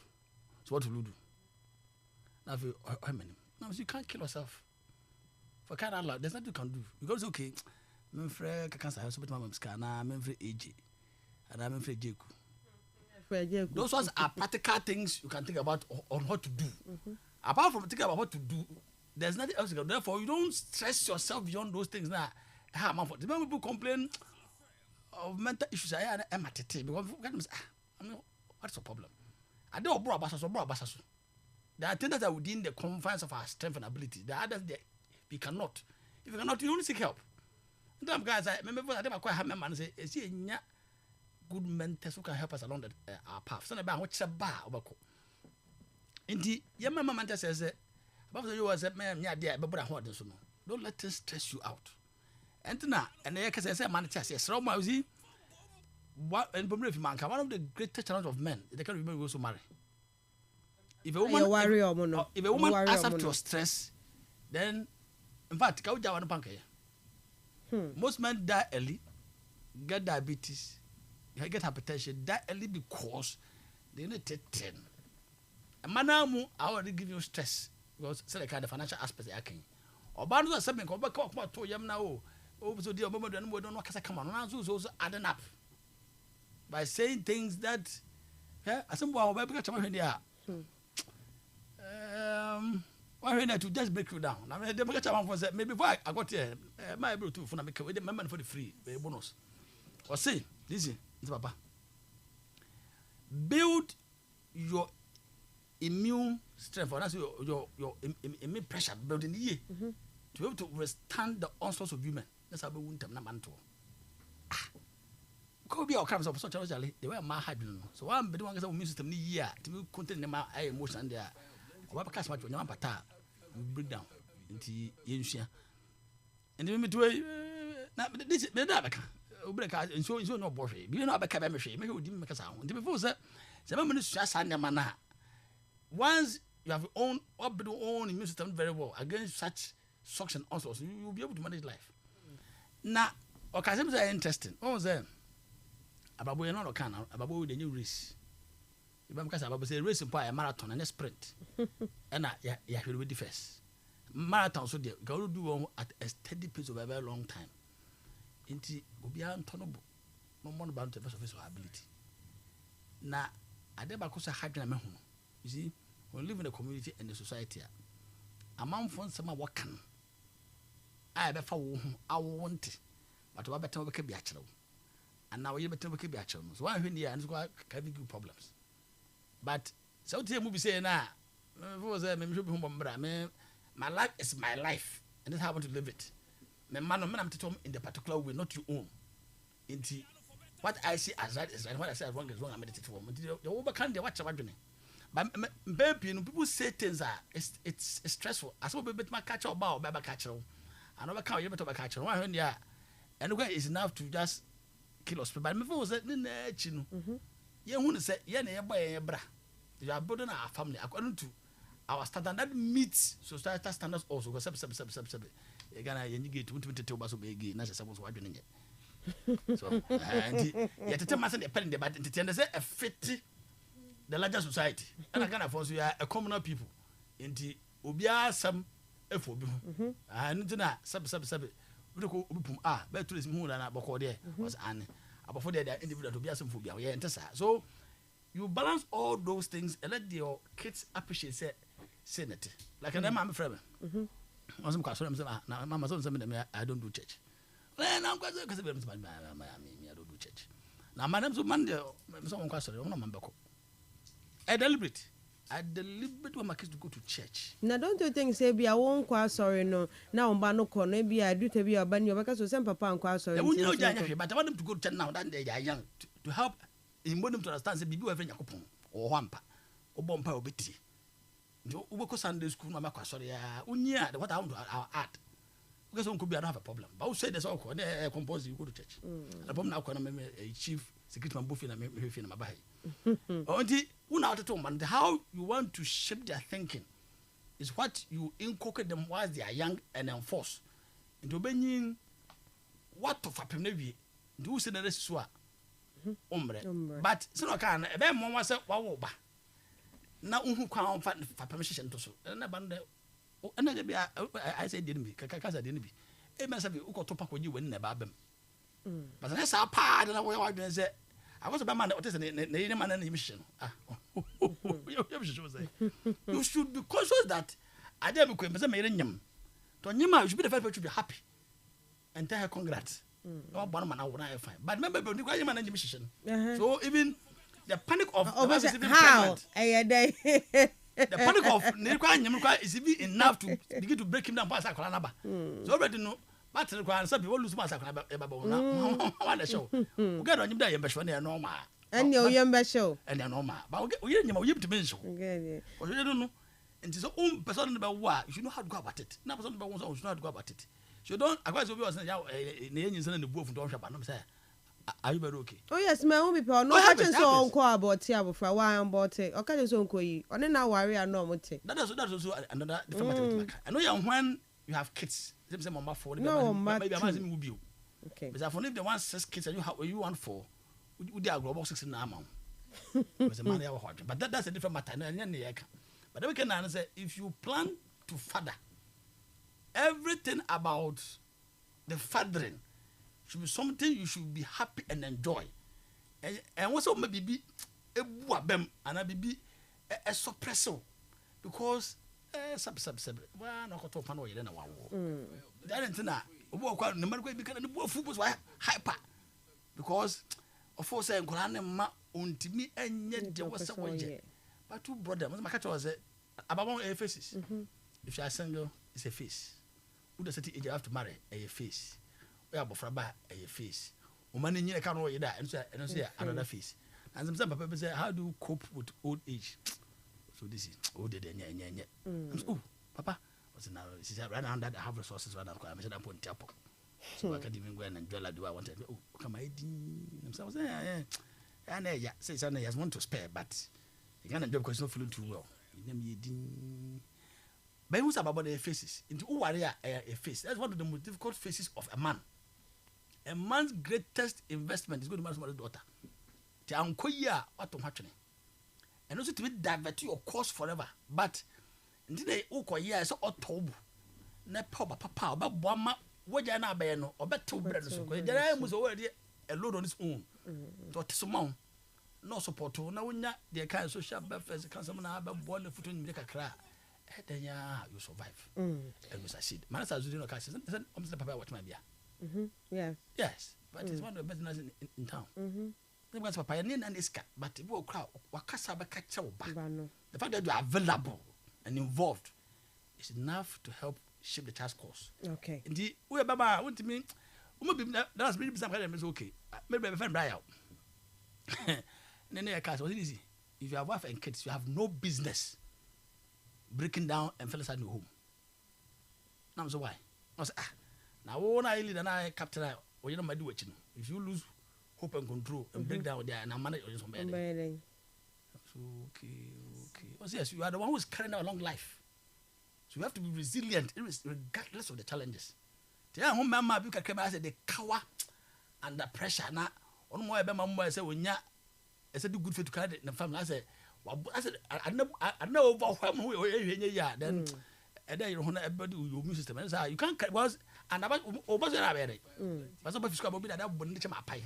So what will you do? Now if you now you can't kill yourself. For kind of there's nothing you can do. You go say okay. I'm afraid I can't say my mom's car. I'm afraid AJ, and I'm afraid Jeku. Those ones are practical things you can think about on what to do. Apart from thinking about what to do, there's nothing else you can do. Therefore, you don't stress yourself beyond those things. Now, the people complain of mental issues. I am at it because I mean, what's the problem? I don't know about us. There are things that are within the confines of our strength and ability. There are others that we cannot. If you cannot, you only seek help. Sometimes guys, I remember I quite have my man say, "Is he good mentors who can help us along the our path?" So about what's a bar obako. Indeed, your mama mentor says, "About you was a man, yeah, dear, but I want to know. Don't let it stress you out." And now, and I can say, "Man, yes, Roma, see, what and one of the greatest challenges of men, they can't remember to marry. If a woman adds up to your stress, then in fact, go down on the most men die early, get diabetes, get hypertension, die early because they need to take 10. And manamu, I already give you stress because it's the kind of financial aspect they are king. Or bands are something called back to yam now. Oh, so dear moment, and we don't know what come on. Also adding up by saying things that, as some while, we got somewhere here. Why to just break you down? I mean, maybe why I got here, my able to make a member for the free bonus. Or say, listen, Papa, build your immune strength, or that's your immune pressure building the year to be able to withstand the onslaughts of women. That's how we won't have a man to. Could be our crimes of such a they were my hard. So I'm the one who immune system year to contain my emotion there. What cast much when you're pata, you break down into Yensia. And then to this is the and so no boy. You know about cabin, make it make a sound. Before that, 7 minutes just under mana. Once you have your own immune system very well against such shocks and onslaughts, you will be able to manage life. Now, okay, some are interesting. What was there? About we not can about the new race. Because I say race by a marathon and a sprint. And you will be the first. Marathon so they go to do at a steady pace of a very long time. Inti will be untenable. No more about the best of his ability. Now, I never could say hard. You see, we live in a community and the society. A man wants some work. I better I want it, but I better be a child. And now you better be a child. So I'm here and it's going to give you problems. But so today we be saying now, My life is my life, and this is how I want to live it. My man, I'm in the particular way, not your own. Into what I see as right is right. What I say as wrong is wrong. I meditate for. You overcome the watch about doing. But baby, people say things are it's stressful. I saw baby my catch up about baby catch up. I never count you better catch up. One yeah, and the way is enough to just kill us. But me was that you know. You want to say yeah, yeah, boy, bra. You are building our family according to our standard that meets societal standards also. Because sub. You gonna you get 2022 baso be na se sabon so wadwene nye. So and yet tell myself the pen but it say a fit the larger society. And I kind of force you are a communal people. Inti obia sam efo bi ho. And na sub. We ko obi pum be tourism hu na boko there was an abofo there individual to be some phobia. Yeah, so you balance all those things and let your kids appreciate say it. Like an mama friend. I don't do church. Well, I'm quite because I don't do church. Now, my name's Monday. Someone quite sorry. I deliberate want my kids to go to church. Now, don't you think, say, be I won't quite sorry, no. Now, Bano corner, be I do to be a banyo because of some papa and quite sorry. But I want them to go to church now, that they are young, to help in them to understand, say, be you having a coupon or wampa or bompa or bitty. We go Sunday school, Mama sorry, unya, what I want to our art. Because one could be another problem. But who said there's all compose you go to church. The problem now can a chief security man buffing and me in my bahay. Only one out of two man, how you want to shape their thinking is what you inculcate them while they are young and enforce. Into being what of a penavy do say the rest ombre. But so no can a bear one was a wawoba. Now who can't find permission to so. And I said, didn't be, Kakasa didn't be. It must have been who to pack when you win the babem. But that's our part, and I said, I was a man that was a man and mission. You should be conscious that I dare be queen, but I made him. To Nima, you should be the first to be happy and tell her congrats. No one man I would not find. But remember, you got your man and mission. So even the panic of how the panic of Nirka is enough to begin to break him down. Pass a so already know. But some people lose my sacrifice. I show. We get on him there, and normal. And your young show. And they're normal. But we didn't to mention. Or you don't know. And it's your own person about what you know how to go about it. Now, person about one should not go about it. So don't, I was in the engines and the wolf don't shop. I'm saying, are you very okay? Oh, yes, my own people. No, I just saw call about Tiago for a while. Bought it. Okay, there's on koi. On an hour, I know what it. That's also another different. I know when you have kids. No, maybe I'm asking you. Okay. But if the one 6 kids and you want 4, would you grow 6 in the amount? But that's a different matter. But we can answer if you plan to father, everything about the fathering should be something you should be happy and enjoy. And also maybe be a boabem and I be a suppressor because. Sub. Well, no, to pano yena wa wo. That ain't na. Obo kwa no man go be kana no bo football wa hyper. Because of course say nkola ne ma ontimi enye de wo se woje. But two brother, must catch was about a faces. If you are single, it's a face. Who does it you have to marry a face. We are bofraba a face. Woman in can know that and say another face. And some people say how do you cope with old age? So this is oh papa what's now she said right now that I have resources right now I'm saying I'm putting tap so I can't even go and enjoy like do I want to oh come I say and yeah say son he has want to spare but he can't enjoy because he's not feeling too well but who's about their faces into who are a face that's one of the most difficult faces of a man. A man's greatest investment is going to marry somebody's daughter the uncle what to happening and also to be divert your course forever. But today, Oko year so October. Na papa about Bama, what you are no, or better bread. So there was already a load on its own. To Tismon, no support. No one yet, the kind of social benefits, consumer have a born the foot in make a cry. Then you survive. And we succeed. Manasa is doing a cash. I'm the papa, what might be. Yes, but it's one of the business in town. Was papa and iska, but it will crowd. Wakasa catch the fact that you are available and involved is enough to help shape the child's course. Okay. Indeed, we are Baba, what to me? That's really some kind of okay. Maybe a friend die out. And then I can't, was easy. If you have wife and kids, you have no business breaking down and fell aside in your home. Now, so why? I say, now, when I lead and I captain, or you know, my do it. If you lose hope and control and break down there, and I manage on somebody. So, okay. Oh, yes, you are the one who is carrying out a long life. So you have to be resilient, regardless of the challenges. The home mama, you can come and say the cower under pressure. Now, on my mama, I say, when ya, I said, do good for to carry the family. I said, I know overwhelmed who you are. Then, and then you know, everybody will use system. And say, you can't carry was, and about over the rabbit. But somebody scrub that I wouldn't my pie.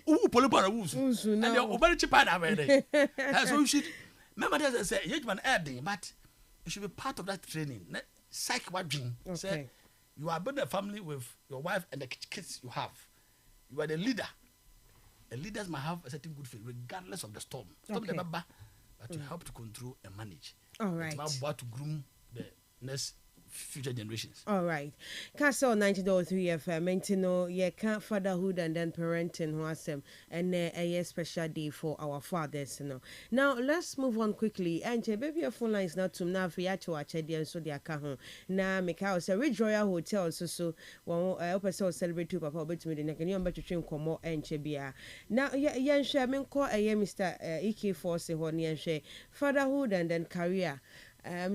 Who pull up on a woos, and you're over cheap. So you should remember, there's a say, you're an adding, but it should be part of that training. Psych what dream. Say, you are building a family with your wife and the kids you have. You are the leader. The leaders must have a certain good feel, regardless of the storm. Stop the baba, but to help to control and manage. All right. It's about to groom the next future generations. All right. Kastle 90.3 FM. Mentino, yeah, can't fatherhood and then parenting who has them, and a special day for our fathers. You know. Now let's move on quickly. And baby, your phone line is not to now for you to watch it. So they are coming. Now, Mikhail said, Ridge Royal Hotel. So one I celebrate to Papa, but to me the neck and you better train come more and chebia. Now, yeah, share me call a Mr. EK Force one and share fatherhood and then career.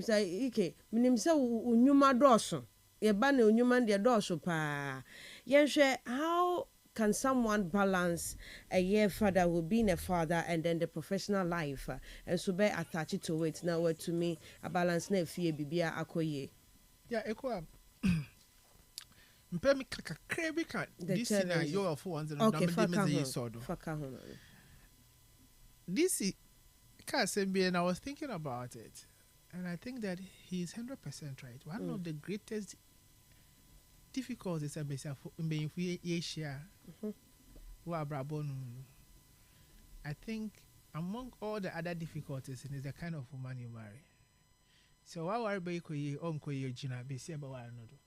Say okay minim say unyuma doso ye ba na unyuma de doso pa yen hwe how can someone balance a year father who being a father and then the professional life and so be attached to it now what to me a balance na fie bibia akoye yeah ekwa mpemi kakra bi kan this na you of ones and okay faka ho this is and I was thinking about it. And I think that he's 100% right. One of the greatest difficulties in being Asia, I think among all the other difficulties is the kind of woman you marry. So why worry about you Gina Bessie about one another?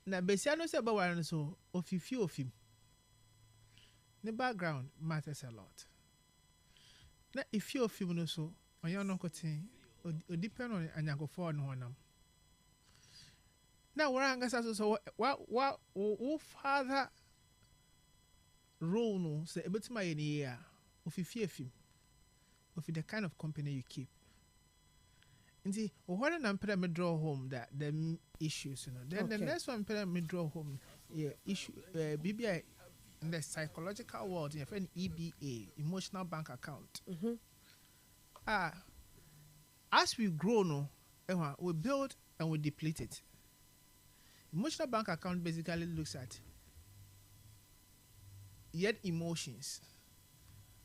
Now Bessie no say about one so of him. The background matters a lot. Now if you of him no so on your uncle o depend on anyango for no honam now where angasa so what father role no say ebetima ye ne ya ofifie of the kind of company you keep nti when na mpere me draw home that the issues you know then the next one mpere me draw home issue BBI in the psychological world in friend EBA emotional bank account as we grow, we build and we deplete it. Emotional bank account basically looks at yet emotions,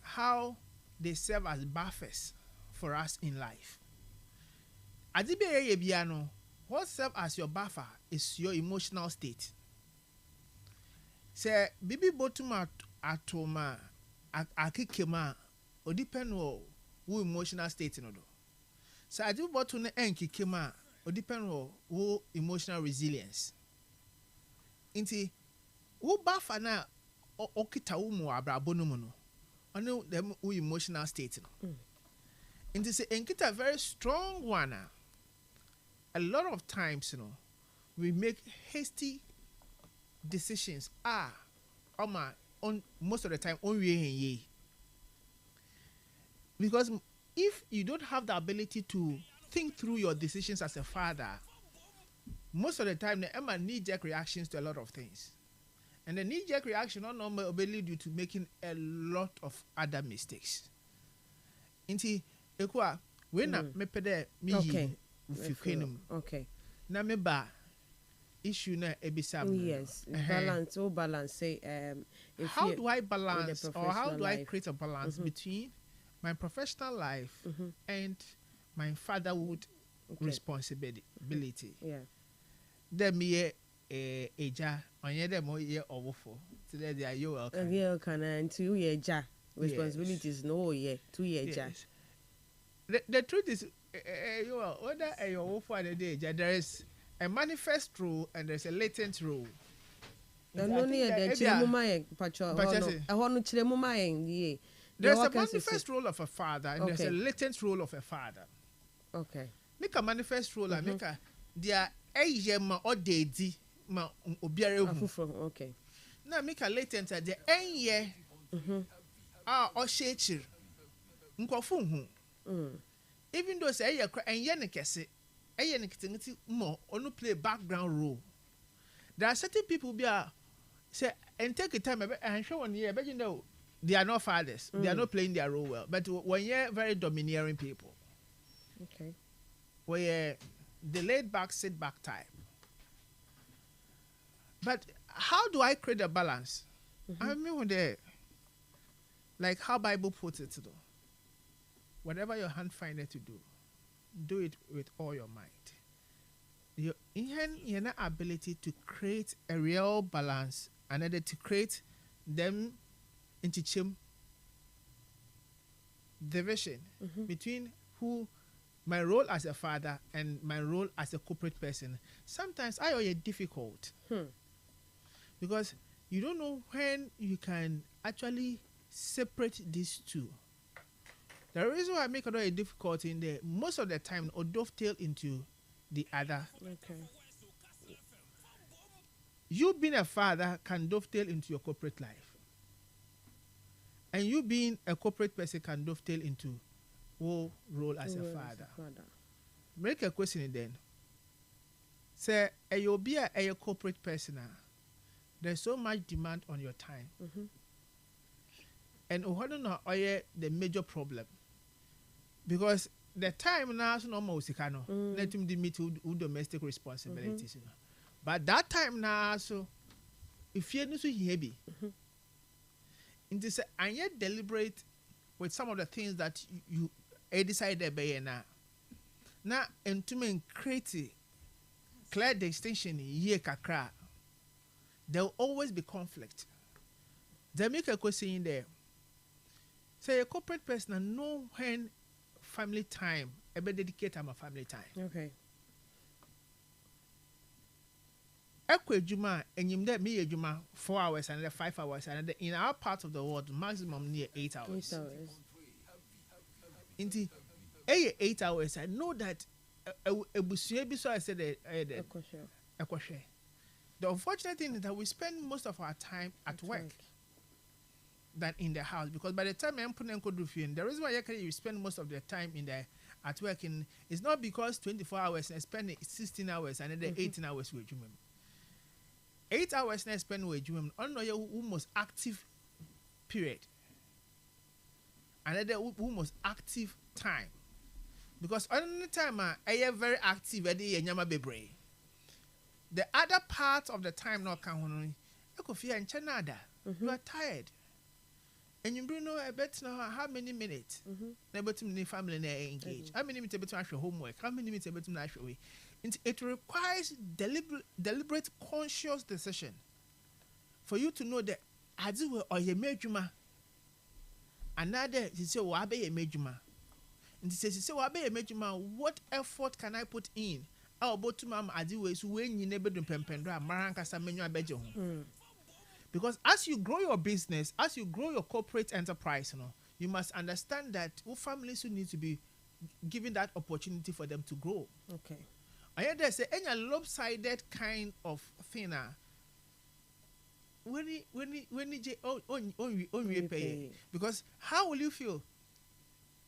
how they serve as buffers for us in life. What serves as your buffer is your emotional state. Say, bibi bottom atoma akikema or depend on who emotional state in. So I do what to the enki kema or depend on who emotional resilience. Inti who buffer na okita umu abrabonomono. Ono them who emotional state. Inti say enkita very strong one. A lot of times, we make hasty decisions. On most of the time on ye. Because if you don't have the ability to think through your decisions as a father, most of the time the Emma knee-jerk reactions to a lot of things. And the knee-jerk reaction not normally will lead you to making a lot of other mistakes. Inti ekwa when me pede me okay. Na me ba issue na ebisa. Yes, balance say if how do I balance or how do I life. create a balance between my professional life and my fatherhood responsibility? Yeah. Them ye eja onye them ye owofo. Today they are you welcome. Yeah, can and 2 year ja responsibilities no yeah 2 year ja. the truth is, you are whether your for the day, there is a manifest rule and there's a latent rule. No need the chile patrol. There's a manifest role of a father and there's a latent role of a father. Okay. Make a manifest role and make a their ma or dedi ma obiare hu. Okay. Now make a latent at the enye or shechir. Nkofun hu. Even though say enye ne kese, enye ne kitingiti mo onu play background role. There are certain people be say and take a time and show 1 year, but you know they are not fathers. They are not playing their role well. But when you're very domineering people. Okay. Where the laid back, sit back type. But how do I create a balance? I mean, when they, like how Bible puts it, though. Whatever your hand findeth to do it with all your might. Your inherent ability to create a real balance and then to create them into division between who my role as a father and my role as a corporate person. Sometimes I are difficult because you don't know when you can actually separate these two. The reason why I make a difficult in there most of the time or dovetail into the other. Okay. You being a father can dovetail into your corporate life. And you being a corporate person can dovetail into your role as a father. Make a question then. Say, you'll be a corporate person. There's so much demand on your time. And what don't know the major problem. Because the time now is no more let him meet domestic responsibilities. But that time now, so if you're not so heavy, it is and yet deliberate with some of the things that you decided by now and to me create clear distinction here kakra. There will always be conflict. They make a question in there. Say a corporate person know when family time ever dedicate time of family time. Okay. Ekwe juma and you me juma 4 hours and 5 hours and in our part of the world maximum near 8 hours. 8 hours. Inti 8 hours. I know that so I said the unfortunate thing is that we spend most of our time at work than in the house, because by the time I'm putting the reason why you spend most of the time in the at work in it's not because 24 hours and spend 16 hours and then 18 hours with you. 8 hours and spend with you on your almost active period. And then almost active time. Because on the time I am very active at the Nyama Bebre. The other part of the time not can and Chanada. You are tired. And you know I bet now how many minutes the family engage. How many minutes about to homework? How many minutes about to actually? It requires deliberate conscious decision for you to know that I do or you made juma. Another he say well be a majuma. And he says well be a majuma, what effort can I put in? About to mama adiwe so when you never do pempendra maranka sa menu abejo. Because as you grow your business, as you grow your corporate enterprise, you must understand that all families who need to be given that opportunity for them to grow. Okay. I hear there's any lopsided kind of thing. When you pay, because how will you feel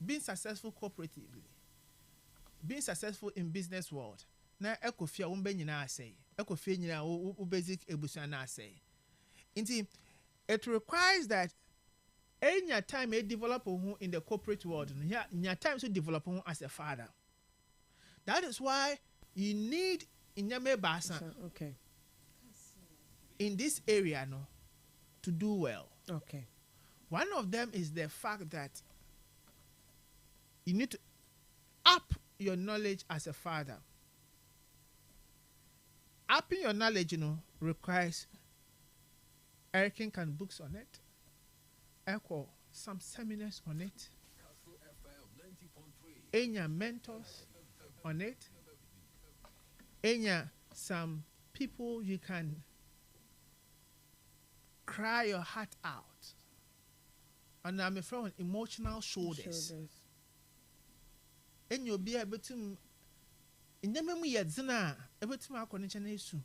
being successful corporatively, being successful in business world? Now, ekofia umbe nyina say, ekofia nyina basic ebusia na say. It requires that any time a developer in the corporate world, your time to develop as a father. That is why you need in your basa. Okay. In this area, to do well. Okay. One of them is the fact that you need to up your knowledge as a father. Upping your knowledge, requires Eric can books on it. Echo some seminars on it. enya mentors on it, enya some people you can cry your heart out. And I'm from emotional shoulders. And you'll be able to in the memory yet zina able to make connection soon.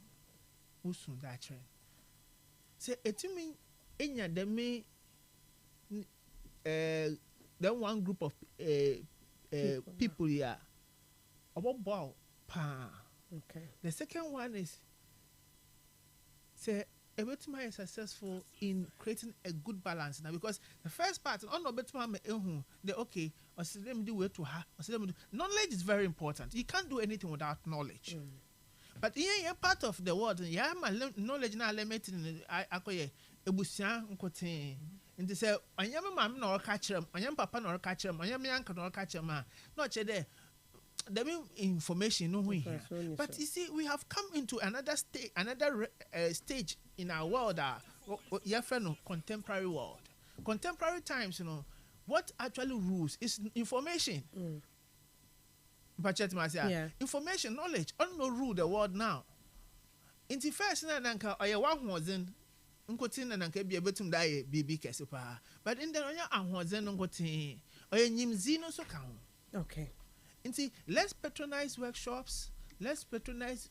Soon that trend. Say it mean in ya the me then one group of people here about bow pa. Okay. The second one is say able to be successful in creating a good balance now, because the first part on no better the okay or see them do it to her or see them do. Knowledge is very important. You can't do anything without knowledge. But yeah, part of the world, yeah, my knowledge now limited in I ebusia nkote. And they say, I am a no catch them, I am papa no catch them, I am uncle no catch them, not there. The information no we here. But you see, we have come into another stage in our world, your friend, contemporary world. Contemporary times, what actually rules is information. But information, knowledge, no rule the world now. In the first, nanka or one wasn't uncotin and be able to die baby kesupa. But in the oya wasn't uncotin or zino so count. Okay. Let's patronize workshops. Let's patronize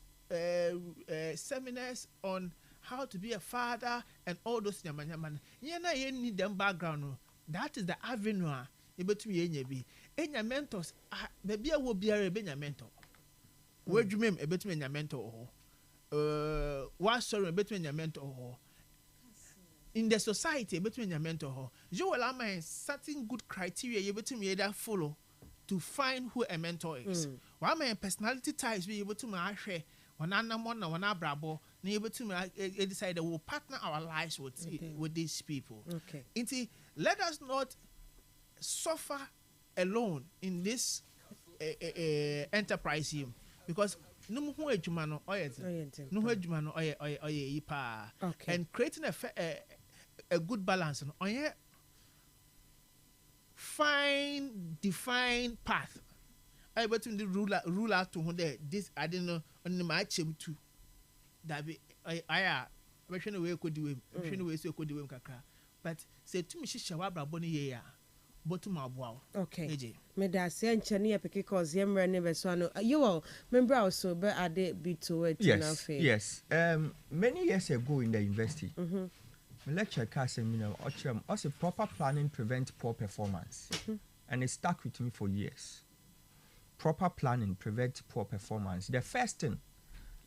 seminars on how to be a father and all those yaman. You need them background. That is the avenue. Able to be any mentors. Baby will be a mentor. Where do you mean a bit when your mentor? What sorry between your mentor? In the society between your mentor, you will have certain good criteria you between that follow to find who a mentor is. Why my personality types be able to share one brabo, able to decide that we'll partner our lives with these people. Okay. Let us not suffer alone in this enterprise here, because no who ejumano and creating a good balance on fine defined path. I between the rule out to this I didn't know on my chim too. That be I version away could do him, away so could do him kakra. But say to me she shawabra boni ye bottom of wow. Okay. Me da se enchani epeke cause yemre ne be so no. You all remember also but I did be to it now. Yes. Many years ago in the university. My lecture seminar also proper planning prevents poor performance. And it stuck with me for years. Proper planning prevents poor performance. The first thing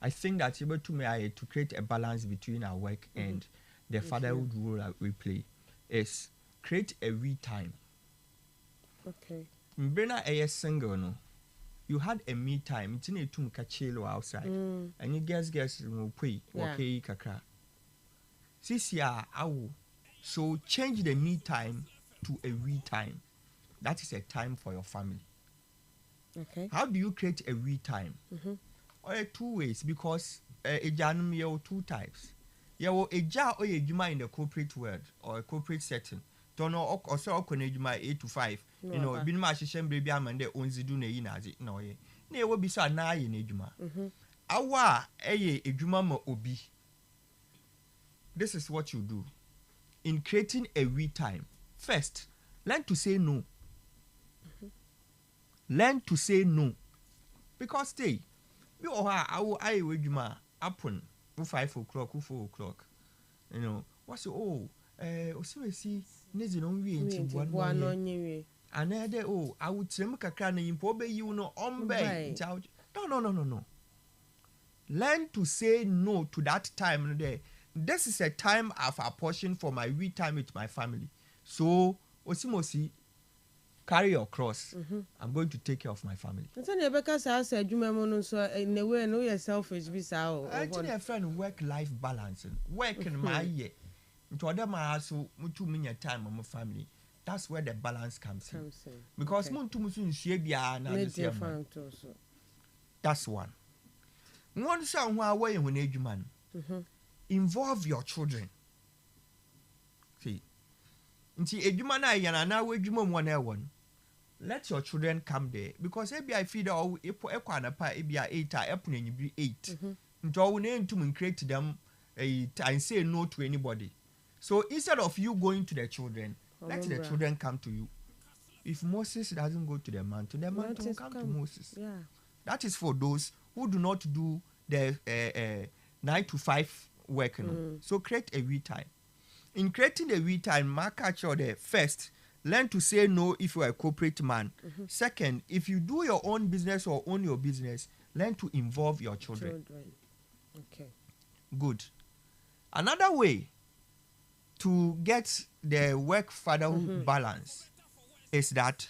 I think that's able to me to create a balance between our work and the fatherhood role that we play is create a we time. Okay. Mbena a single no. You had a me time. It's in a tum kachelo outside. And you guess will pay okay kakra. Sisia awu. So change the me time to a we time. That is a time for your family. Okay. How do you create a we time? Or two ways, because a janum you two types. You will a jar or a juma in the corporate world or a corporate setting. Don't know or so juma 8 to 5. You know, bin ma shishem baby amande onzi do ne inazi no ye. Ne will be so na ye ne juma. Awa a juma mo obi. This is what you do. In creating a we time, first, learn to say no. Learn to say no. Because stay. You are I with you happen 5 o'clock, 4 o'clock. You know, what's see Nizi no we into one. Another I would say Makakana in Pobe you know No. Learn to say no to that time there. This is a time I've apportioned for my we time with my family. So Osimosi, carry your cross. I'm going to take care of my family. Said in a way, know you're selfish. Actually, a friend work-life balance. Work in my year. To other my so much time on my family. That's where the balance comes in. Because that's one. One sound away when age man. Involve your children. See, nti edwuma na yana na wadwuma mu na ewon let your children come there because maybe I feel that maybe 8 8 nto we need to create them and say no to anybody. So instead of you going to the children, let the children come to you. If Moses doesn't go to the mountain will come to Moses. Yeah. That is for those who do not do the 9 to 5 work. So create a we time. In creating a we time, mark out the first, learn to say no if you are a corporate man. Second, if you do your own business or own your business, learn to involve your children. Okay. Good. Another way to get the work fatherhood balance is that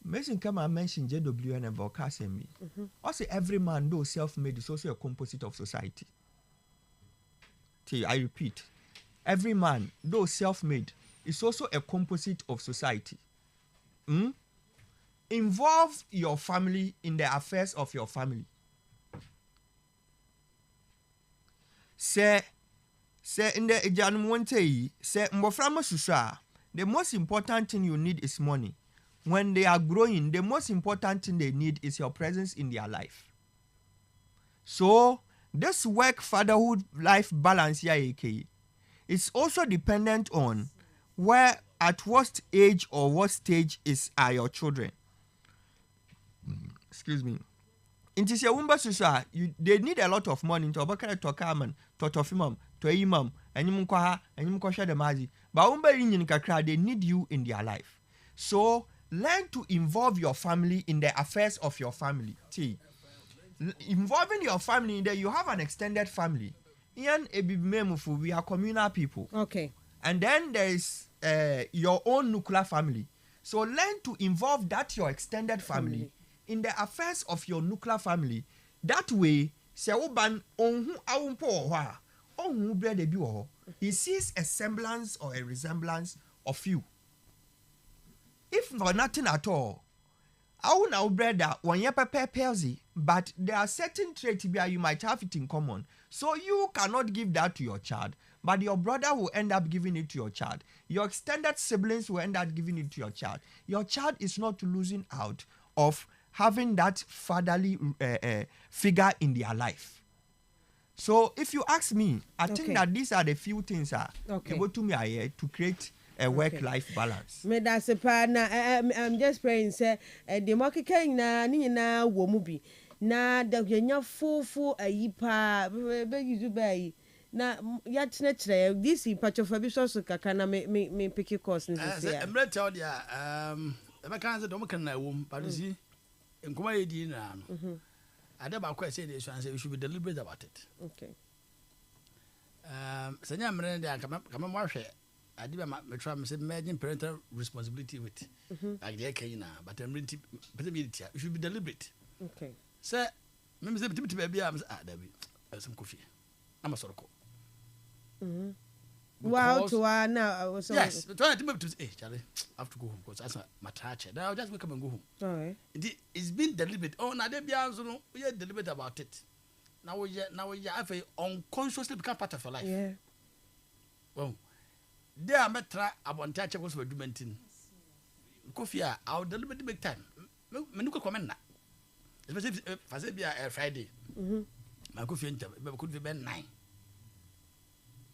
Mason come and mention JWN and Volcasemi. Also, every man, though self-made, is also a composite of society. I repeat, every man, though self-made, is also a composite of society. Involve your family in the affairs of your family. Say in the Janmonte, say Mboframa Susa, the most important thing you need is money. When they are growing, the most important thing they need is your presence in their life. So, this work fatherhood life balance here is also dependent on where, at what age or what stage are your children. Excuse me. In this Wumba Susa, they need a lot of money to Obakara to Kaman, to Tofimum, to Imam, and Yumkwaha, and Yumkosha the Mazi. But Umba in Kakra, they need you in their life. So, learn to involve your family in the affairs of your family. Involving your family in there, you have an extended family. We are communal people. Okay. And then there is your own nuclear family. So learn to involve that your extended family in the affairs of your nuclear family. That way, he sees a semblance or a resemblance of you. If for nothing at all, I will now brother when you prepare Percy, but there are certain traits where you might have it in common. So you cannot give that to your child, but your brother will end up giving it to your child. Your extended siblings will end up giving it to your child. Your child is not losing out of having that fatherly figure in their life. So if you ask me, I think that these are the few things able to me to create a work-life balance. Me da se pa na I'm just praying say the market na ni na wo mu bi na da gwenya fufu ayipa be yuzu bai na ya tene this pachofa bi so kaka na me pick course ni say I'm ready tell dia e can say do mo kan na wo but you see nkoma yedi na no ade ba kwa say they should be deliberate about it. Okay. Senya mre dia kama mo hwe ade ba me try me say managing parental responsibility with like they can na but I'm really you should be deliberate. Okay. Say me say bitimi ba bia am say da bi some coffee am soroko. Wow, to now so yes, but try to say Charlie I have to go home because that's my trache. Now I'll just wake up and go home. All right. It's been deliberate. Oh, now they be so no, we are deliberate about it. Now we have a unconsciously become part of your life. Yeah. Well, there are metra abontache was for doing coffee. I'll deliberate big time. Me no comment na. Especially if I say be a Friday. My coffee could be 9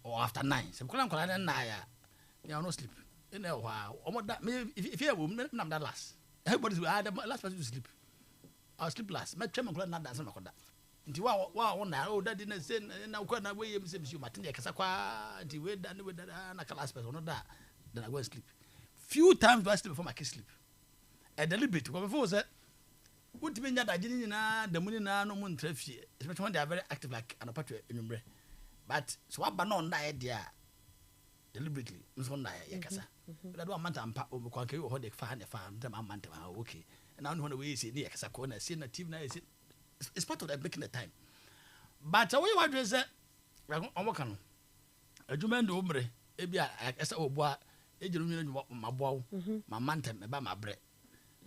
or after 9. So I'm calling 9 you no sleep. In a while, if you have I'm that last. Everybody's the last person to sleep. I'll sleep last. My chairman could not dance on that. Until wow, now that didn't say now quite away you Martin Casaqua, until we're done with that last person or that. Then I go and sleep. Few times do I sleep before my kids sleep. A deliberate, what before that. What mean that I didn't know the money now no moon traffic, especially when they are very active like an apartment in Umbre. But so what banon that idea deliberately, Miss Honda, Yakasa. But I don't want to conquer you or the farm, them a month. Okay. And I don't want to wait in the Exacona, seen a team. It's part of that making the time. But away what is that? Omokano. A Juman do Umbre, Ebia, as a boy, a German, my bow, my mantam, about my bread.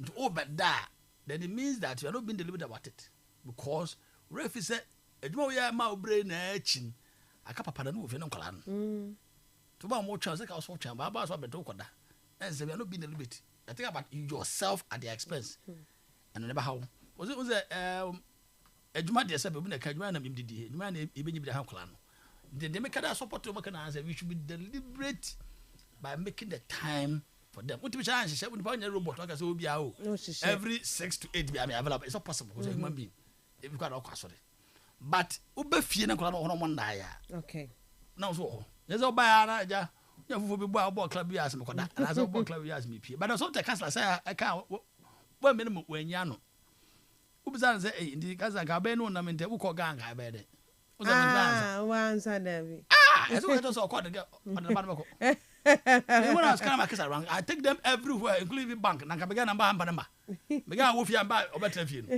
To over that. Then it means that you are not being deliberate about it. Because Refi said, a Joya Mao brain etching a cup of Padanu with no clan. To buy more chance, I was watching, but I was what the talk of that. and say we are not being a little bit. I think about yourself at their expense, and never how was it a juma de sabe na kaduma na mimdidi juma na ebenyi bi da hankla no they make that support to make na say we should be deliberate by making the time for them. What we challenge say we find a robot like say obi a o every 6 to 8 be available. It's not possible because human being if you got all sorry but ube fie na kola no hono monda ya okay now so yes o buy ara ja ya fufu bi ball club bi as me koda na say ball club bi as me pie but so the council say I can when minimum when ya no ubizana say eh ndi kaza ka be no na mente wo ko ganga be de once and every eso we just call the girl on the man ko when I was kind of kiss around I take them everywhere including bank na ka be number number me ga wo fi amba obeta fi no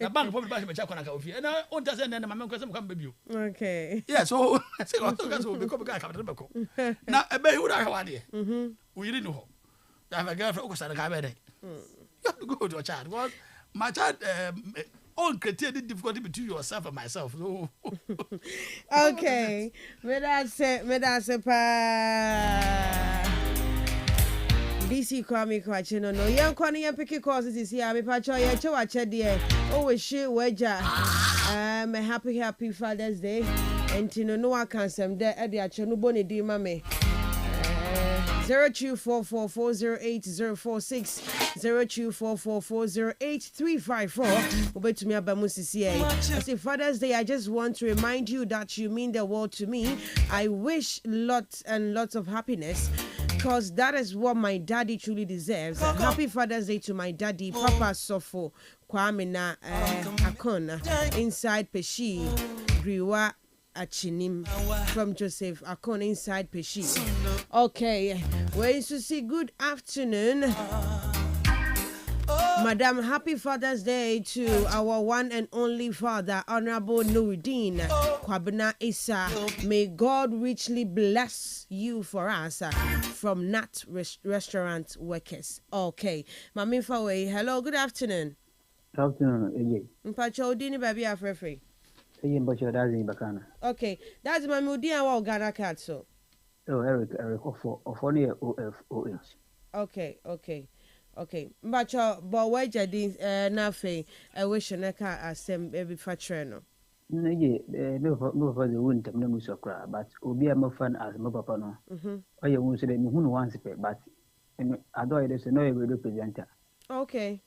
na bank probably bash me check on ka wo fi na on just na mama ko say mo come baby okay yeah so say go to so be ko be ka be ko na e be hu da ka wa de we really know that my girlfriend ko say ka be de you have to go to your child because my child on created difficulty between yourself and myself. So okay. Me da se pa. DC Kwame Kwachi no. Yan kwani yan piki courses is here. Me pa cho ye che wa che de. Oh we shi weja. Happy Father's Day. Enti no wa kan sem de e de a che no boni di ma me. 0244408046 0244408354 Obetumi abamu sisi. I say Father's Day, I just want to remind you that you mean the world to me. I wish lots and lots of happiness because that is what my daddy truly deserves. Happy Father's Day to my daddy, Papa Sofo Kwame na Akon inside Peshi Griwa Achinim from Joseph Akon inside Peshi. Okay, we're to see good afternoon. Madam, happy Father's Day to our one and only father, Honorable Nuruddin Kwabena Issa. May God richly bless you for us from Nat Restaurant Workers. Okay, Mami Fawe, hello, good afternoon. Good afternoon, AJ. Mpacho Dini Baby Afrefre. Okay, that's my Mudia or Ghana cat so. Oh, Eric of 4 OFOH. Okay. Mbacho, but why jadi nafe? I wish I can assemble every fatreno. No, for the winter, no musokra, but Obi am a fan as my papa no. Oh, you won't say me who wants it, but I don't know no representer. Okay.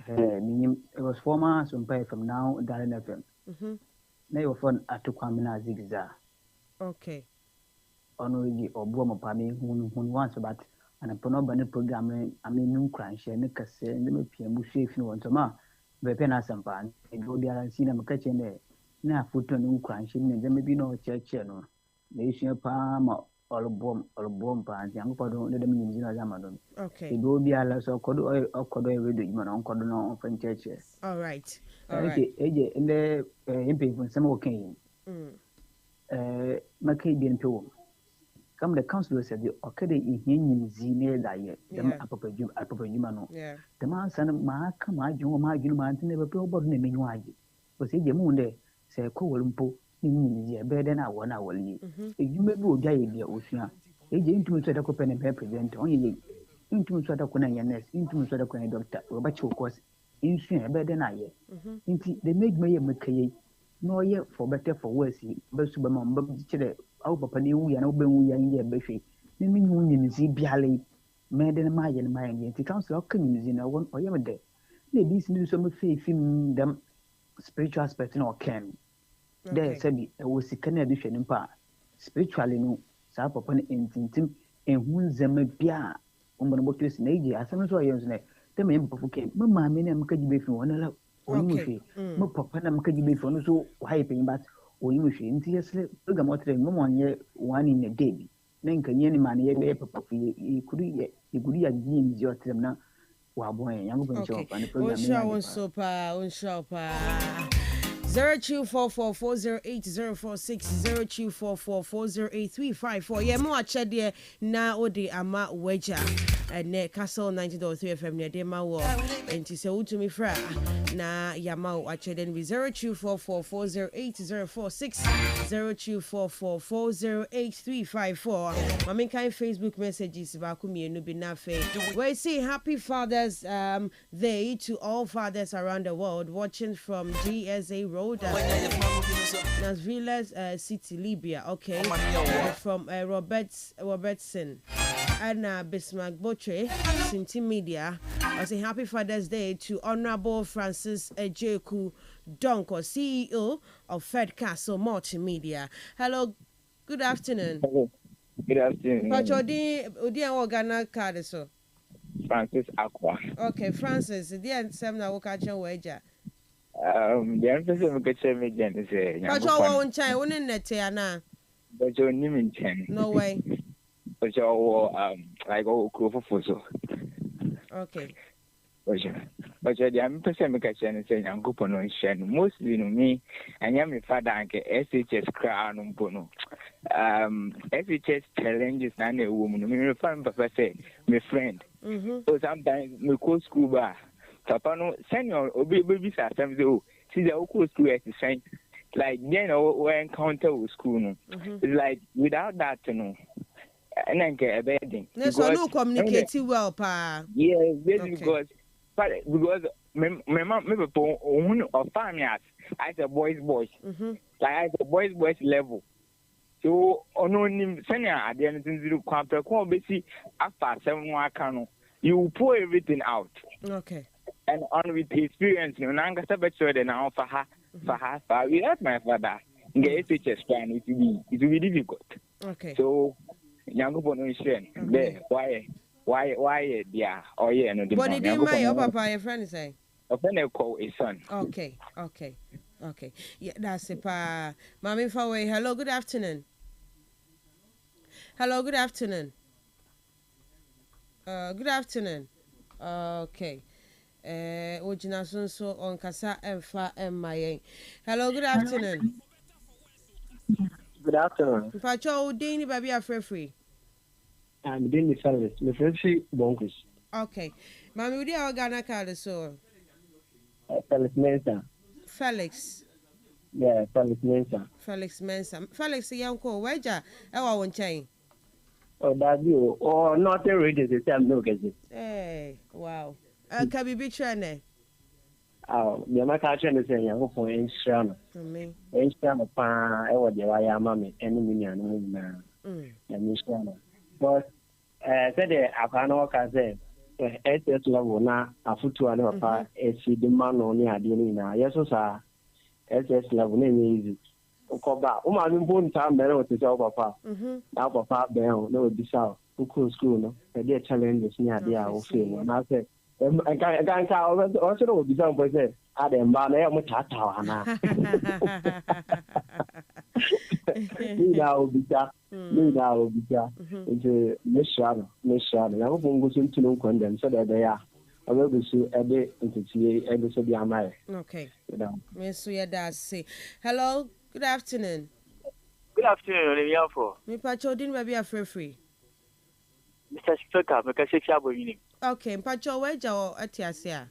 It was 4 months on pay from now, Darren FM. Now your phone at to Kwamina Zigza. Okay. Only or Bomo Pami, who wants about and a Ponobani program. I mean, no crunch, and Nicase, and the PM if you want to ma. Bepena Sampan, and go there and see them catching there. Now, foot on no crunch, and there may be no church, no. The issue palm or bomb pants, young Podo, let them use Amadon. Okay. It will be a less or Codo or Codo with the human on Codono from churches. All right. AJ, and the MP from some came. Macadian too. Come the council said the Okade in Zine Daye, them apopajumano. The man son Mark, my young man, never put about naming why. Was he the moon day? Say, Columpo, in better than I 1 hour. You may go die in the ocean. AJ into Sadako Pen and Present only into Sadakuna Yanes, into Sadakuna doctor, Robacho was in better than I. They made me a McKay. No, yet for better for worse, but Superman Bob our papa knew we are no ben we are in the buffet. The meaning is Bialy, made in my and my and the council of communities in a one or ever day. Ladies knew some faith in them spiritual aspect in our camp. There said it was a Canadian in part. Spiritually, no, Sap upon intim and whom them pia on the botus in age as soon as I use it. The men came, Mamma, and Makaji from one alone. No papa and Makaji from so hyping, but or you should seriously look at what one in a day. Then can any man ye papa he could gain your term while boy young shop and the program. Unshopper. 0244408046 0244408354. Yeah, more chat there now. Odi ama weja. ne Kastle 90.3 FM ne de ma wo enti se wutumi fra na yama wo ache den 0244408046 0244408354 mama kan Facebook messages ba ku mienu bi na fe we say happy Father's Day to all fathers around the world watching from GSA Road Nasville City Libya okay from Robertson and Bismarck Botre Sinti Media. I say happy Father's Day to Honorable Francis Ejeku Donko, CEO of Fed Kastle Multimedia. Hello, good afternoon. Hello. Good afternoon. Pachodi Ghana card so. Francis Aqua. Okay, Francis, the same na wokacha weja. The emphasis of the kitchen again is a. Pacho won chai won net ana. But your name in 10. No way. But your like oh so. Okay. But the emphasis of the kitchen is saying I'm going on shen. Mostly me and I'm a father and SHS crown on Pono. SHS challenges and a woman. Me friend Papa say my friend. So sometimes me go school bar. Papa no senior baby sometimes oh see the school at the same like then we encounter with school no. It's like without that and then get a bedding. So no communicate well pa. Yeah, because my mom me people of family as a boys like as a boys level. So ononim senior at the end to compare ko be after 7 1 you pour everything out. Okay. And on with experience, you know, I'm better than now for her. Without my father, in the SHS plan, it will be difficult. Okay. So, young people know there. Why, yeah, oh yeah, no. But it didn't my papa, your friend say. A friend call a son. Okay. Yeah, that's it. Mommy, Faway. Hello, good afternoon. Good afternoon. Okay. Ojina so on kasa emfa emmayen. Hello, good afternoon. Good afternoon. Pacho Dini baby free. I'm doing the service. The free bonkers. Okay. Mami udi Ghana card so. Felix Mensa. Felix. Yeah, Felix Mensa. Felix yanko weja ewa won chain. Oh, that you or not ready the time no get it. Hey, wow. Can be training. The American is saying, "I'm going to Inshama. Inshama, I was the way I'm mammy, any million and Inshama." But said I can't say, SS level now, a foot to another part, the man only are dealing now. Yes, sir. SS level name easy. Koba, I'm born time better with the papa. Now, papa, no, be south. School, no, a dear challenges near the hour. And I said, I can't also be some person. I am Bana Mutata. Now will be that. Now will be that. Into Miss Shadow. I hope one goes into no condemn so that they are. I will be so a bit into TA and so be am I. Okay. Miss Suya say. Hello, good afternoon. Good afternoon, Yafo. Me Pacho didn't baby free. Mr. Speaker, because it's a okay, Pacho weja or atiasia.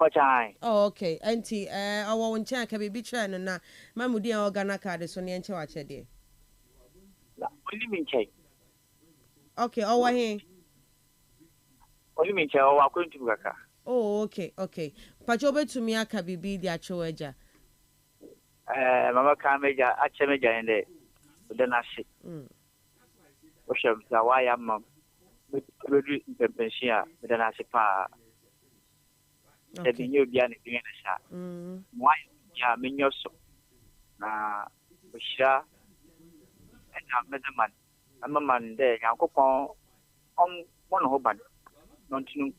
Pachai. Oh, okay. Auntie, I won't check a baby train and now Mamudi or Ghana card so near watch a day. What do you mean, check? Okay, oh, I hear. What do you mean, check? Oh, I'm going to work. Oh, okay. Pacho bet to me a cabibi the actual weja. Mama Kameja, Achemeja, and then I see. Worship the why I'm the pension, but then I say, pa. The new Bian in a shot. Why, yeah, Minyoso. Busha and I'm a man there. I'll go on one hoban. Don't you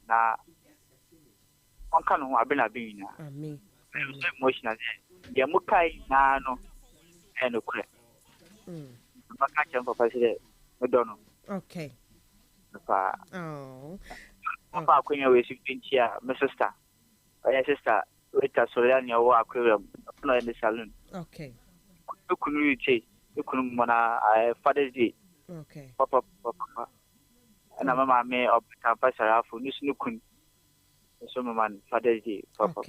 know? One can who I've been a being. I'm so emotional. The Mukai Nano and a crap. I'm for President Madonna. Okay. Oh. Papa, when you were 15 years, my sister. My sister, with a Solania or aquarium, in the saloon. Okay. You couldn't say, you couldn't want a Father's Day. Okay. Papa. And Mama may of campus for Nusnukun. So, man, Father's Day. Papa.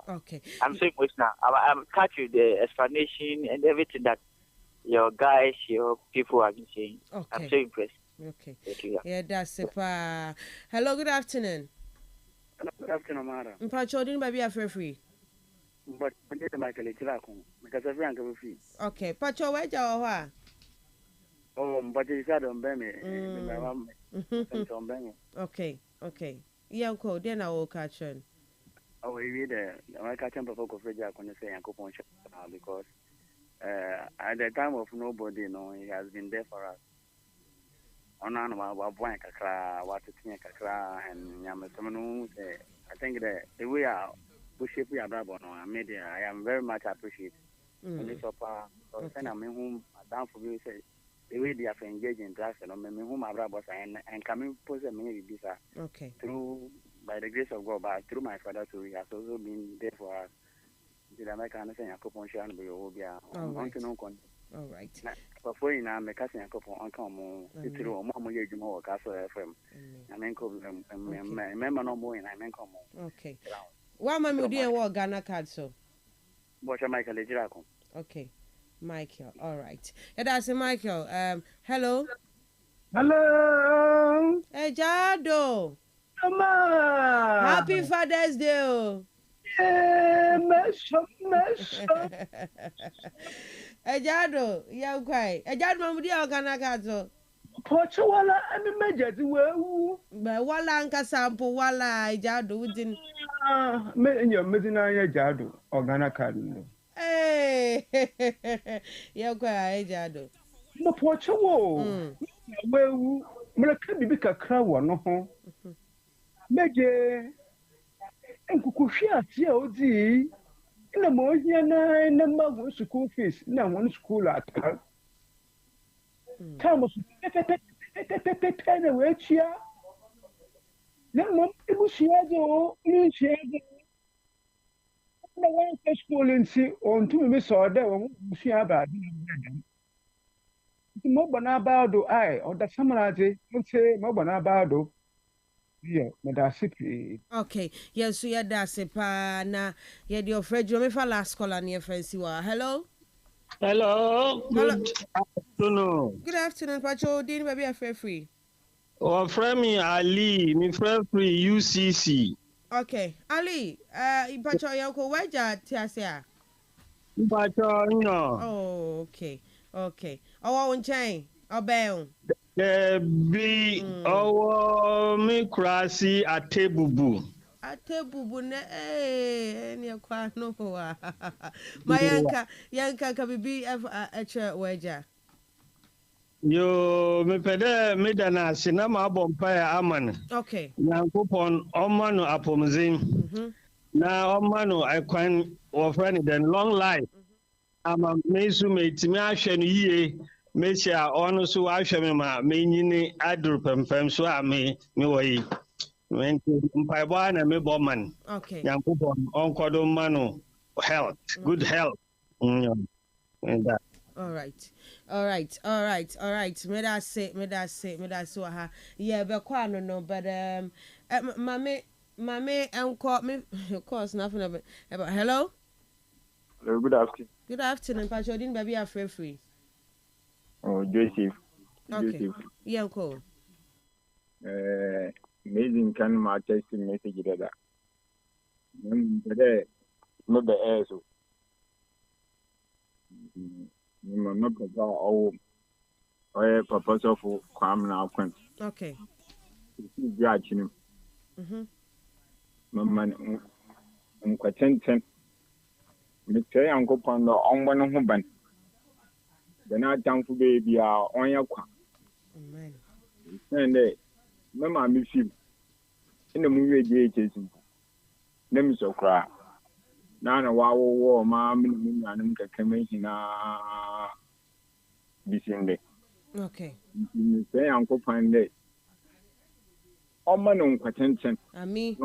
Okay. I'm saying, now, I'm catching the explanation and everything that your guys, your people have been saying. Okay. I'm so impressed. Okay. Thank you. Yeah, that's it. Hello, good afternoon. Good afternoon, Mara. Mpacho, didn't baby afraid free. But I get Michael Chilako because everyone can be free. Okay, Pacho, where you are? Oh, but it's not on Benny. Okay. Yeah, uncle, then I will catch on. Oh, we read I catch him before Kofreja when you say Uncle Poncha because at the time of nobody, he has been there for us. On our Buan Kakra, what to think Kakra, and Yamasomanu. I think the way we shape we are media, I am very much appreciated. And this upper, so send a man whom down for you say. The way they have engaged in drugs and whom I brought and coming post a many visa. Okay. Through by the grace of God, but through my father too, he has also been there for us. Did I make understand a couple of share and be obia? All right. Before you know, make us a couple on come through Mamma Yajimo or Kastle FM. I mean, remember no more and I mean come on. Okay. Why, Mammy, dear, what Ghana card so? Watch a Michael Ejirako. Okay. Michael, all right. Yeah, that's Michael. Hello. Hello. Hey, Jado. Mama. Happy Father's Day. Yeah, mesh. Hey, Jado. Yeah, okay. Hey, Jado, Mamma, dear, Ghana card so. Pocho wala ami meje ti wewu. But wala nka sample wala Jado within. Me enyo medina ya Jado Ghana card no. Hey, yeah, quite Jado. No pocho wo. Wewu. Mleka bibi kakra wo no ho. Meje. Enkukuhwe ate a odi. Ina mo hia na mago school fees na won school atal. Come pepe na we chia. Na mo ibushia do, ni chia do. Na one school nsi on to me so there won bushia ba bi na. Mo bana ba do ai o da samaraje mo se mo bana ba do. Yeah, medasipi. Okay, yes, so yeah, that's it. Na yeah, the Fred, you me for last call on your friends. Hello. Hello. Good afternoon. Good afternoon, Pacho. Didn't baby a free. Oh, friend me Ali, me friend free UCC. Okay, Ali. Pacho, you go where ya tiasia? Pacho, no. Oh, okay. Oh, on chain. Obey. Be me crasi at tebubu. At tebubu ne any no. My yanka can be a chair wager. Yo me pede me dana sinama bompire aman. Okay. Yankupon omano apomzin. Na omano I can offer then long life. Ama mesu metimi ahwe no yie. Mesia ono so ahwe me ma menyini adru pempem so a me woyi. Mpaibo na me boman. Okay. Yankupon onkodo mano health, good health. And that. All right. Me that say ha. Yeah, be kwa no but mame enko me of course nothing about hello. Hello, good afternoon. Good afternoon, Pacho. Didn't baby are free. Oh, Joseph. Okay. Joseph. Yeah, cool. Amazing can my text message that. Today, not the air so. No papa or papa so for Kwam now. Okay. Judging him. Man, Quatenton. Mr. Uncle Pondo on one husband. The night down for baby are on your quam. Amen. And Mamma miss you in the movie JHS. Let me so cry. Now, a wow war, mamma, and come in this Sunday. Okay. Say Uncle Pande. Oh, man, on Quatenton. Me.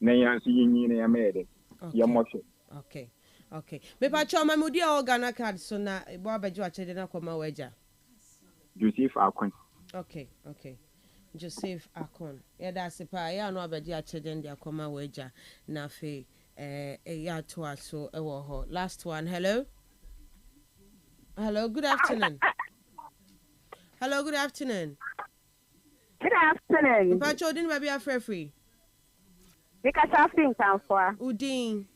Nay, I see you in a maid. Okay. Okay. Me pa choma mudi o Ghana card so na bo abeju achede na koma waja. Joseph Akon. Okay. Joseph Akon. Yeah, that's it. Yeah, no abeju achede ndi akoma waja na fe ya to aso ewo ho. Last one. Hello. Good afternoon. Hello, good afternoon. Good afternoon. Pa chodin ba bia free. Because I've been for Udin.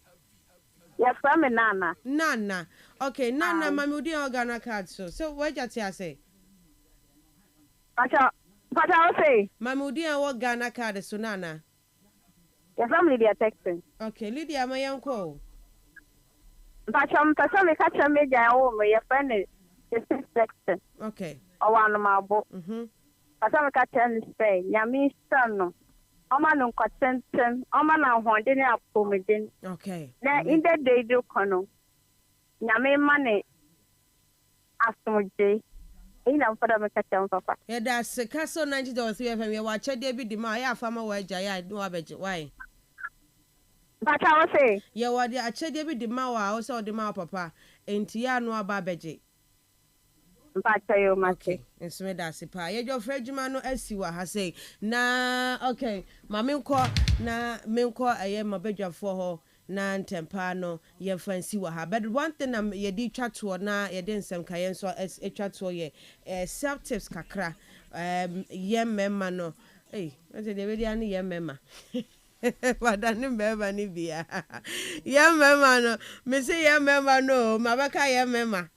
Yes, I'm a Nana. Nana. Okay, Nana, Mammy Udin or Ghana card so what you say? But I'll say Mammy Udin or Ghana card so Nana. Yes, I'm Lydia texting. Okay, Lydia, my uncle. But I'm person we catch a media over your friend is texting. Okay. Or one of my book. But I'm catching the spray. Yami son. Oma no kwatenten oma na honde ne apomeden okay na in the day do kono nyame ma ne asomje ina mfada mekata papa yeah that's Kastle 90.3 FM ya chede bi di ma ya fama wa agya ya no abeje why but I say ya wa di achede bi di ma wa o se o di ma papa enti ya no aba abeje Mpacha yo mate. Okay. Nsme da sipa. Ye jo frejuma no asiwa ha say. Na okay. Ma menko na menko aye mabedwafo ho na ntempa no ye fancy wa ha. But one thing ye di twato na ye den nsem ka ye so twato ye self tips kakra. Ye memma no. Eh, what dey we dey ye memma. Wadani memma ni bia. Ye memma no. Me say ye memma no. Mabaka ye memma.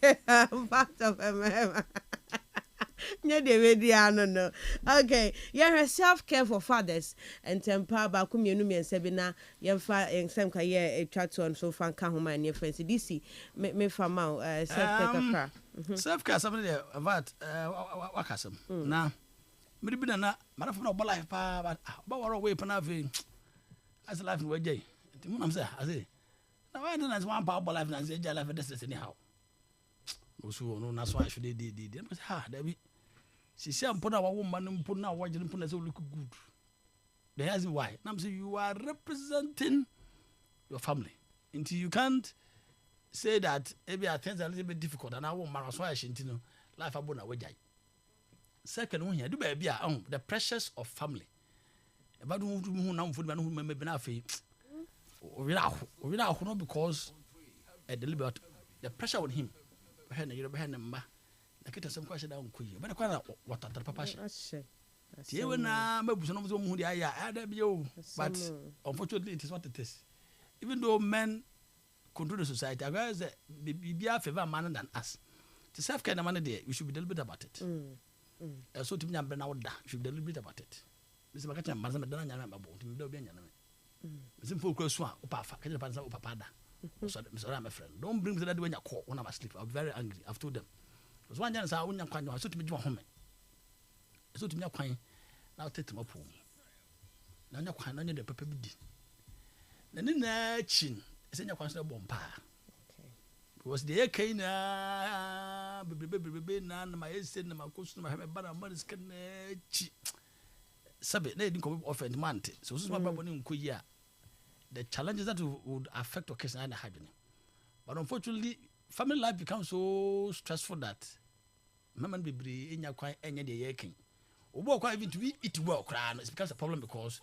Part of a no. Okay, yeah, self-care for fathers and temper back community and sebina, Yemfa and some career a chat on so fan Kahuma and your friends. DC me from out self-care. Self-care, somebody there about Wakasam. Now, maybe not matter of life, but our way Panavi as a life in Wajay. I'm saying, I say, now I don't know one power life and say, life this anyhow. Also, no, that's why I should did. Ha, Debbie. She said, put our woman, put now watching put us all look good. The reason why. I'm saying you are representing your family. Until you can't say that maybe things are a little bit difficult and I won't marry so I shouldn't know life about a wajay. Second one here, do baby the pressures of family. About who now food man who may be not free. Or because at the liberty the pressure on him. Behind them, I get some question down quick. But I can't what at the papa. Here when I maybe some of them who I had you, but unfortunately it is what it is. Even though men control the society, I guess be a favor man than us. To self care money there, we should be deliberate about it. So to me, I'm been out there, you should be deliberate about it. Mr. Macachan, Mazam, I don't know about him, don't be an enemy. Simple close one, Papa, can you pass out Papada? So, Mr. My friend, don't bring that when you call when I'm asleep. I'm very angry. I've told them. Because one chance I wouldn't quite know. I said to me, home. I said to me, now take them up home. Now you're quite the pepper bid. Then in the chin, it's in your constant bomb. Because the cane, baby, none of my son, my custom, I have a banner, mother's can Sabbath, they didn't come off and mount. So, this is my baby in Kuya. The challenges that would affect occasion and happening. But unfortunately, family life becomes so stressful that Mamma be in your quiet any day yaking. Or walk even to eat well, crown. It becomes a problem because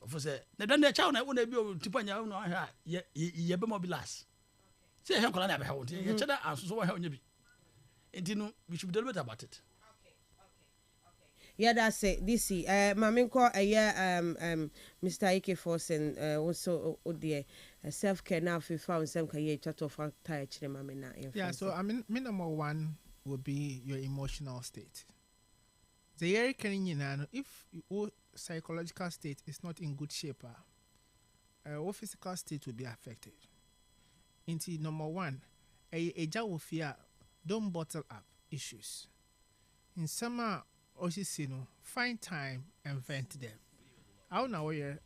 of course, they done their child. I won't be able to put your own ye be mobilized. Say, how can I have a hold? Your cheddar answers so how you be. And we should be deliberate about it. Yeah, that's it. This Mamin call a year Mr. Ike Forsen also dear self care now if you found some career chat of tire mamina. Yeah, so I mean number one would be your emotional state. The year can if your psychological state is not in good shape, your physical state will be affected. Into number one, a job of fear don't bottle up issues. In summer also find time and vent them. I don't know you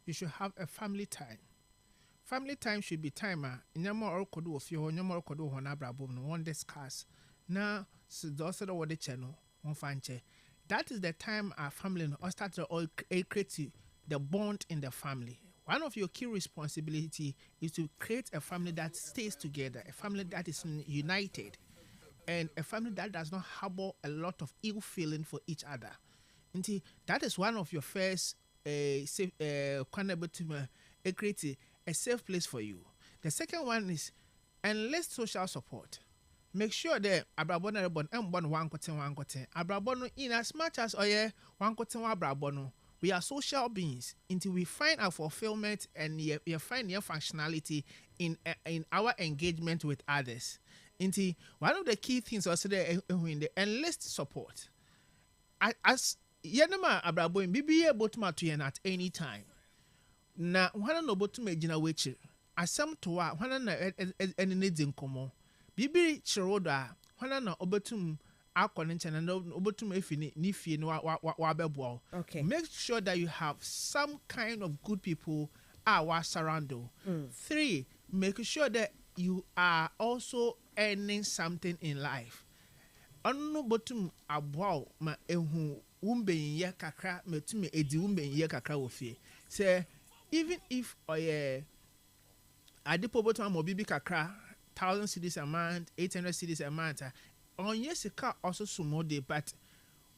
should have a family time. Family time should be timer. No more kodo of your no more kodo honabra boom no one discuss. Now so also the water channel on fanche. That is the time our family or start to all create the bond in the family. one of your key responsibility is to create a family that stays together, a family that is united, and a family that does not harbor a lot of ill feeling for each other. And that is one of your first create a safe place for you. The second one is enlist social support. Make sure that abrabono rebon mbon one kote abrabono in as much as one kote abrabono. We are social beings until we find our fulfillment and you find your functionality in our engagement with others. Until one of the key things also there in the enlist support. As yenama abrabo bibi able to at any time. Na wana no botu mejina wechi. Asam to wa wana na eni nedin komo. Bibi chiroda wana na obetum akɔne and obetum efini ni fie no wa bebo. Okay. Make sure that you have some kind of good people surround you. 3, make sure that you are also earning something in life. Onu botum aboa ma ehu umbenye kakra metum edi umbenye kakra wo fie. Say even if adipo botum mo bibi kakra 1,000 cedis a month, 800 cedis a month. On yes, car also small day, but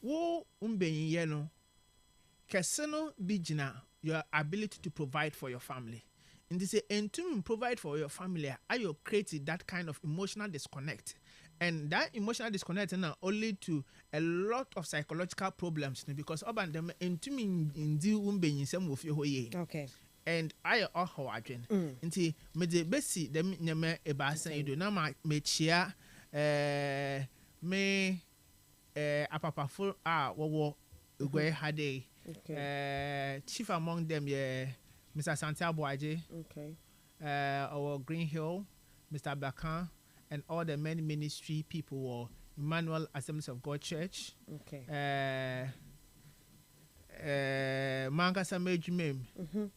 wo umbenye no keseno bijina your ability to provide for your family. And they say, and to provide for your family, are you creating that kind of emotional disconnect? And that emotional disconnect now only to a lot of psychological problems because oban them into me in the umbenye some of your way. Okay. And I are how I drink. Until me the best them nyame ebasa you na ma chia me apapa full wo ugwe hade. Chief among them Mr. Santiago Boaje. Okay. Our Green Hill, Mr. Bakan, and all the many ministry people were Emmanuel Assemblies of God Church. Okay. Mangasa Mejumem,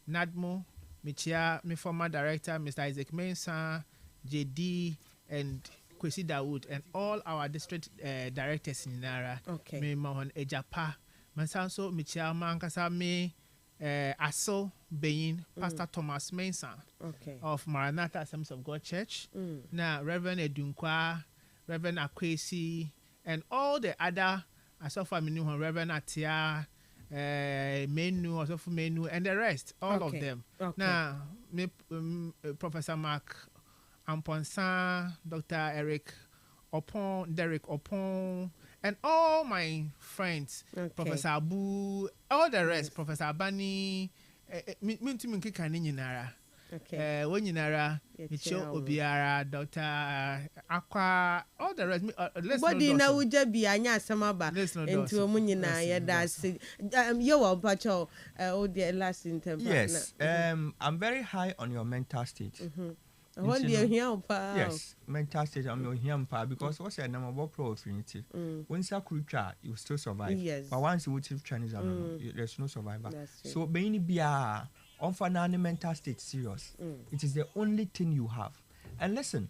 Nadmo, Michia, my former director, Mr. Isaac Mensah, JD, and Kwesi Dawood, and all our district directors in Nara. Okay. Me Mahon Ejapa, Mansanso, Michia, Mangasa me. Aso Bain, Pastor Thomas Mensah of Maranatha Assemblies of God Church. Now Reverend Edunkwa, Reverend Akwesi, and all the other Asofa Minu, Reverend Atia, Menu, Asofu Menu, and the rest, all of them. Now, Professor Mark Amponsan, Dr. Eric Opon, Derek Opon, and all my friends, Professor Abu, all the rest, Professor Abani, Mintu Kaninara. Okay. When Yinara, Micho Obiara, Dr. Aqua, all the rest. What do you know? Would be Anya Samaba into a Munina? That's you are Pacho. Oh, dear, last interview. Yes, I'm very high on your mental state. Yes, mental state. I'm here because what's the number of pro-affinity? Once you crucial, you still survive. Yes. But once you would Chinese, there's no survivor. So, being BR on finance mental state serious. It is the only thing you have. And listen,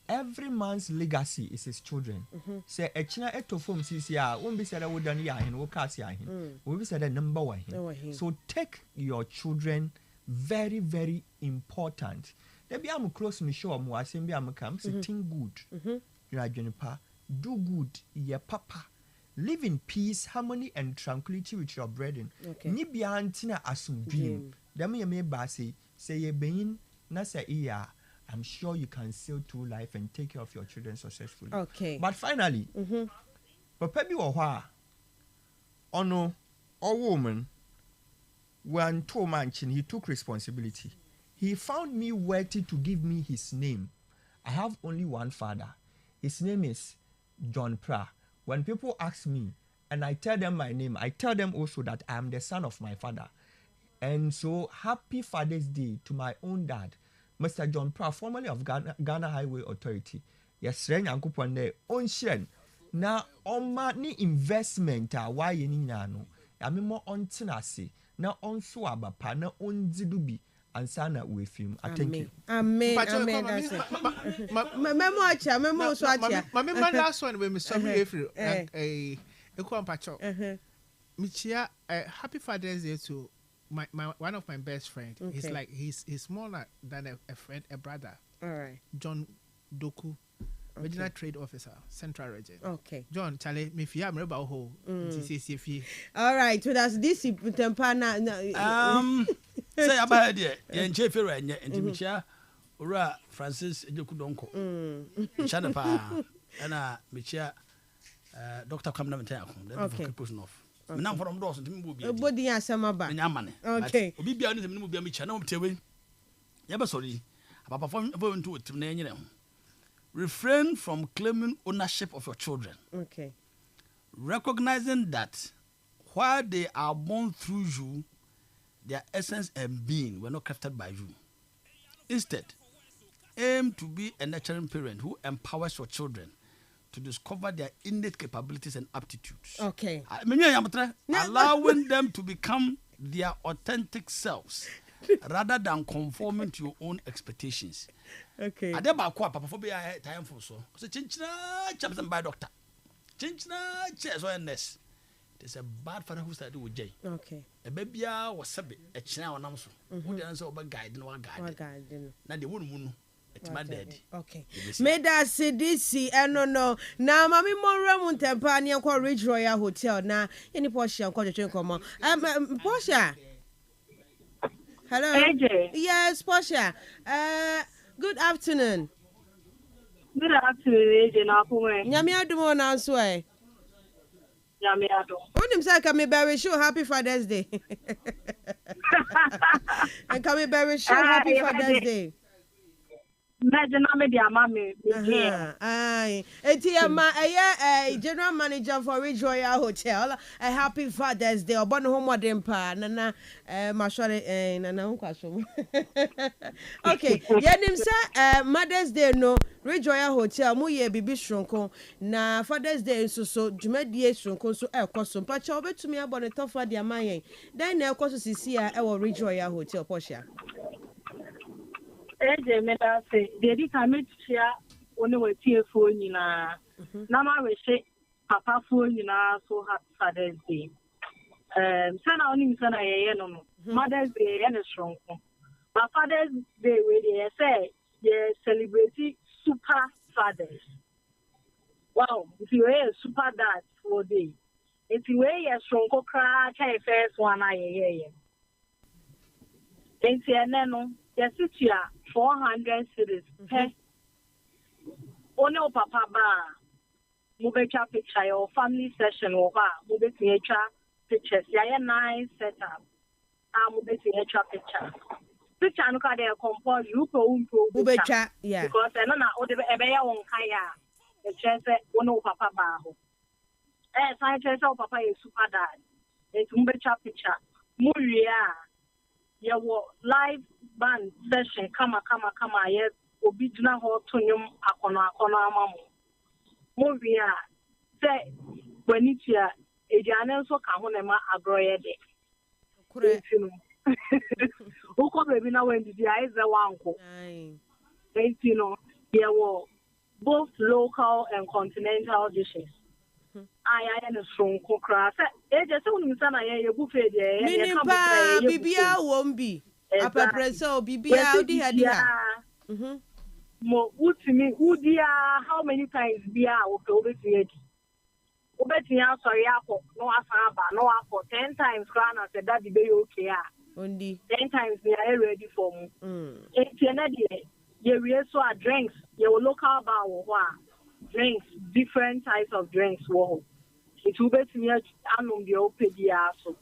every man's legacy is his children. Say a China eto from CCR won't be said I would done yahin, will cast yahin. Will be said a number one. So take your children very, very important. Maybe I'm close me show I'm be I'm come sitting good. You are Juniper, do good, ye papa. Live in peace, harmony, and tranquility with your brethren. Ni be antina asum dream. Them ye may basi say ye being nasa iya. I'm sure you can sail through life and take care of your children successfully. Okay. But finally, Papa bi wa ono or woman when 2 months he took responsibility. He found me worthy to give me his name. I have only one father. His name is John Pra. When people ask me and I tell them my name, I tell them also that I am the son of my father. And so happy Father's Day to my own dad, Mr. John Pra, formerly of Ghana Highway Authority. Yes, Yankupone, on Shen. Now, on money investment, why you need no? I mean, more on Tinasi, now on Swabapa, now on Zidubi. And Sana with him. I thank you. Amen. Amen. My last one with Mr. April. A Pacho. Michia, happy Father's Day to my one of my best friend. Okay. He's like he's more than a friend, a brother. All right. John Doku, Regional Trade Officer, Central Region. Okay. John, Charlie, me fi am about ho. All right. So that's this tempana. Say about it. Yen chefe ra nya ntimicha ora Francis Ejoku Donko. Chana pa na micha Dr. Kamna Menta ko. Okay. Me nam from doors ntimi bo bia. Body asama ba. Nya mane. Okay. Obi bia no ntimi mo bia mi cha na mo tewe. Ya ba sorry. Papa for into tim na nyere ho. Refrain from claiming ownership of your children. Okay. Recognizing that while they are born through you, their essence and being were not crafted by you. Instead, aim to be a nurturing parent who empowers your children to discover their innate capabilities and aptitudes. Okay. Allowing them to become their authentic selves rather than conforming to your own expectations. Okay. Ade ba kwa papa for be time for so. So chinchina chaps and by doctor. Chinchina chairs or nurse. There's a bad father who started with Jay. Okay. A baby was sabi a china on amso. Who didn't say about guide no guide. Now they wouldn't moon. It's my daddy. Okay. Made that CDC and no. Now Mammy Monroe Muntempani and call Ridge Royal Hotel. Now any Porsche and call the train come on. Porsche. Hello. AJ. Yes, Porsche. Good afternoon. Good afternoon, AJ. Nyami adumo na answe. Nyami adu. Unim say come very sure happy Father's Day. And come very sure happy Father's Day. General manager for Ridge Royal Hotel. A happy Father's Day. Obon homo dempa nana mashore nana unkwasho. Okay, yenim say Mother's Day no Ridge Royal Hotel mu ye bibi shronko na Father's Day so dwumadie shronko so ekoso mpacha obetumi abone tofa dia mayen. Den na ekoso sisi a e wo Ridge Royal Hotel Porsche. AJ made us say, the commit here only with TFO in Nama we say Papa phone in so happy Father's Day. Sana only sana no Mother's Day and a strong. But Father's Day we say they celebrate super fathers. Wow, if you are a super dad for day, if you are a strong crack, first one I ain't no. Yes, it's 400 cities. Only papa bar. Mubecha picture your family session over. Mubecha pictures. Yeah, nice setup. Mubecha picture. Picture no ka dey compose you pro Mubecha, yeah. Because I know na o de ebe ya won kaya. The chance only papa bar ho. Sign chance papa is super dad. It's mubecha picture. Muria. Yeah, live band session kama yeah obi dina ho tonyum akono amamu movie a say bonitia ejiane nso ka ho na ma agroye de kureti no uko bebi na wendidi aize wanko enti no yeah both local and continental dishes I am a strong craft. Just only son I buffet there. Bibia won't be a presso, Bibia, dear. Mo would to me, would dear, how many times be out over the sorry, apple, no afaba, no apple, 10 times crown as a daddy be okay. Only 10 times they are ready for me. It's another day. You also drinks, your local bar drinks, different types of drinks. Whoa. It will be to me the open so.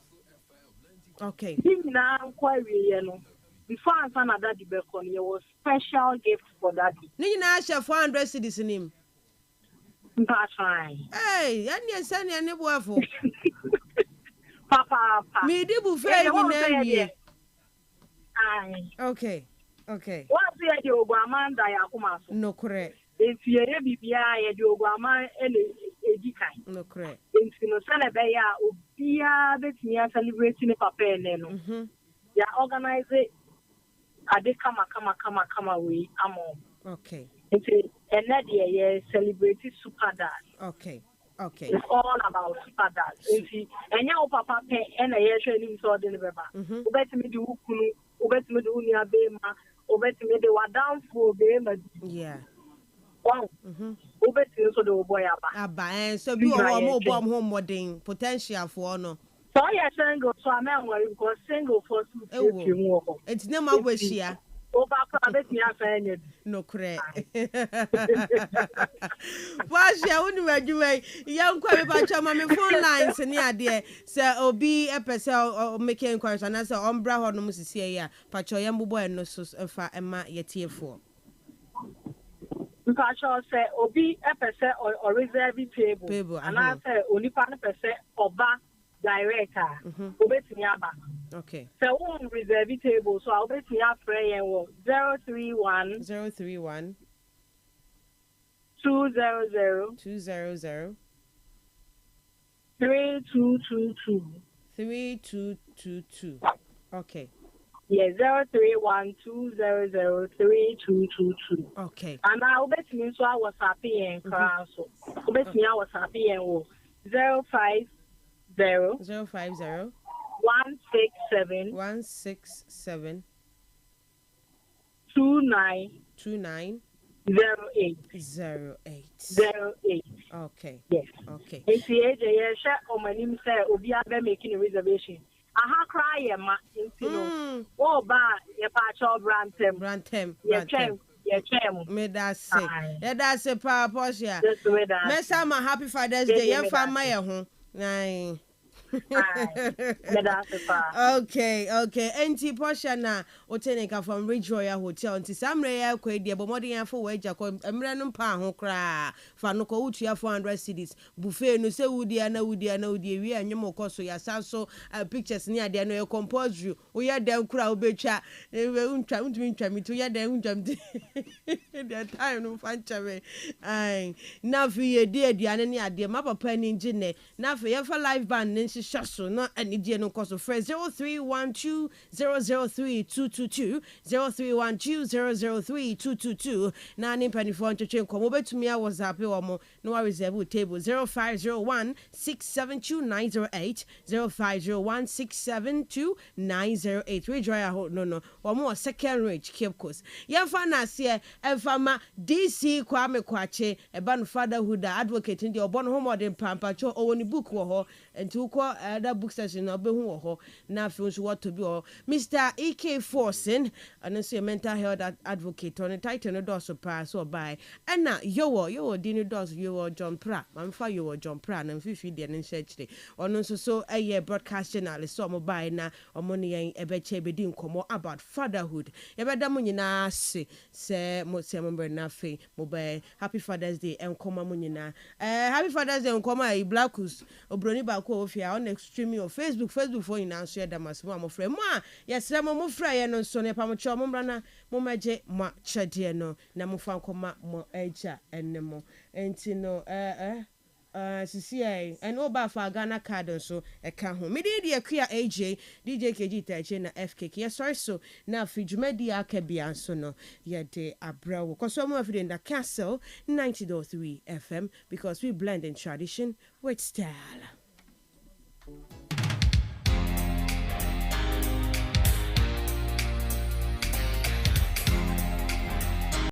Okay. Now, quite really, before I found out that the bacon, there was special gift for that. Nina share 400 cities in him. That's right. Hey, and you send any waffle. Papa, me did buffet. Okay. Okay. What's the idea of Amanda Yakuma? No, correct. If you're a BBI, you go Amanda and a no, correct. In Sinocena, we are celebrating a papa and they organize it. I did come away. I'm on. Okay. It's another year celebrating super dad. Okay. Okay. It's all about super dad. And your papa pay and a year training so the river. Ubet me do kunu, ubet me do near Bema, ubet me the wa down for Bema. Yeah. Wow. Ubet me so the boy aba. And so be a more bomb home modding potential for no. So I single, so I'm not worried because single for two. It's no more wish here. No credit. What's your own way? Young quite about your mammy phone lines and the idea. Sir, or be a person or making inquiries and answer umbra or no Mrs. Here, Pacho Yambo boy no sus and far and ma yet here for. Pacho say, or be a person or reserve table. And I say, only 5% or back director. Okay. So on reserve table, so I'll bet me up prayer 031 031 200 200 3222 3222. Okay. Yeah, 031 200 3222. Okay. And I'll bet me so I was happy and crown. So I'll bet me I was happy and 050 050 167 167 29 08. Okay. Yes. Okay. And see, AJ, on my name say, Obia making a reservation. Aha, cry, ma, oh, ba, your patch of Brantem. Yeah, me that say. Yeah, that's a papa. Yeah. Mess up my happy Father's Day. Yeah, from my home. Nine. Okay. Enti Portia na Otenika from Ridge Royal Hotel. Nti Samre ya kwa dia bomodi ya fo waja kwa emre no pa ho kra. Fa no ko utu ya 400 cedis. Buffet no se wudi wi anwom koso ya sanso pictures ni ade no e compose you. Wo ya dan kra obetwa untumi ntwa mi to ya dan untwam the time no fa ntwa ai na fi ye die aduane ni ade ma papa ni ngine na fi ya fa live band ni shaso na anidie no koso fresh 0312003222 0312003222 na ni panifo ntwetwe nkomo betumi a WhatsApp wo mo no wa reserve table 0501672908 0501672908 we dry no wo mo second rate Cape Coast ye fa na se emfama DC Kwame Kwache eba no fatherhood advocate ndi obono homodem pampa cho owoni book wo ho enti uko other book session na obehu wo ho na afi so what to be Mr. EK Forsen and say mental health advocate on the title no do so pa so buy and na yo dini dos yo John Pra mamfa yo John Pra na mfifi de ne church ono so broadcast journalist so mo buy na omo ne yen ebeche bedi nkomo about fatherhood yebeda mo nyina se mo na fe mo buy happy Father's Day enkomo mo nyina happy Father's Day enkomo ai Blackus obroni ba ko ofia on extreme of Facebook for nyina so yeda masmo amofre mo a yesre mo frɛ ye no so ne pa mo cho mo mbra na mo maje mo chade no na mo fa nkoma mo eja enne mo enti no CCI and Oba for Ghana card so a can home. Midi Akua AJ, DJ KG Tachi na FKK. Yes, sorry, so now Fijumedia Kabian so no, yet de Abra. Because some of it in the Kastle 90.3 FM because we blend in tradition with style.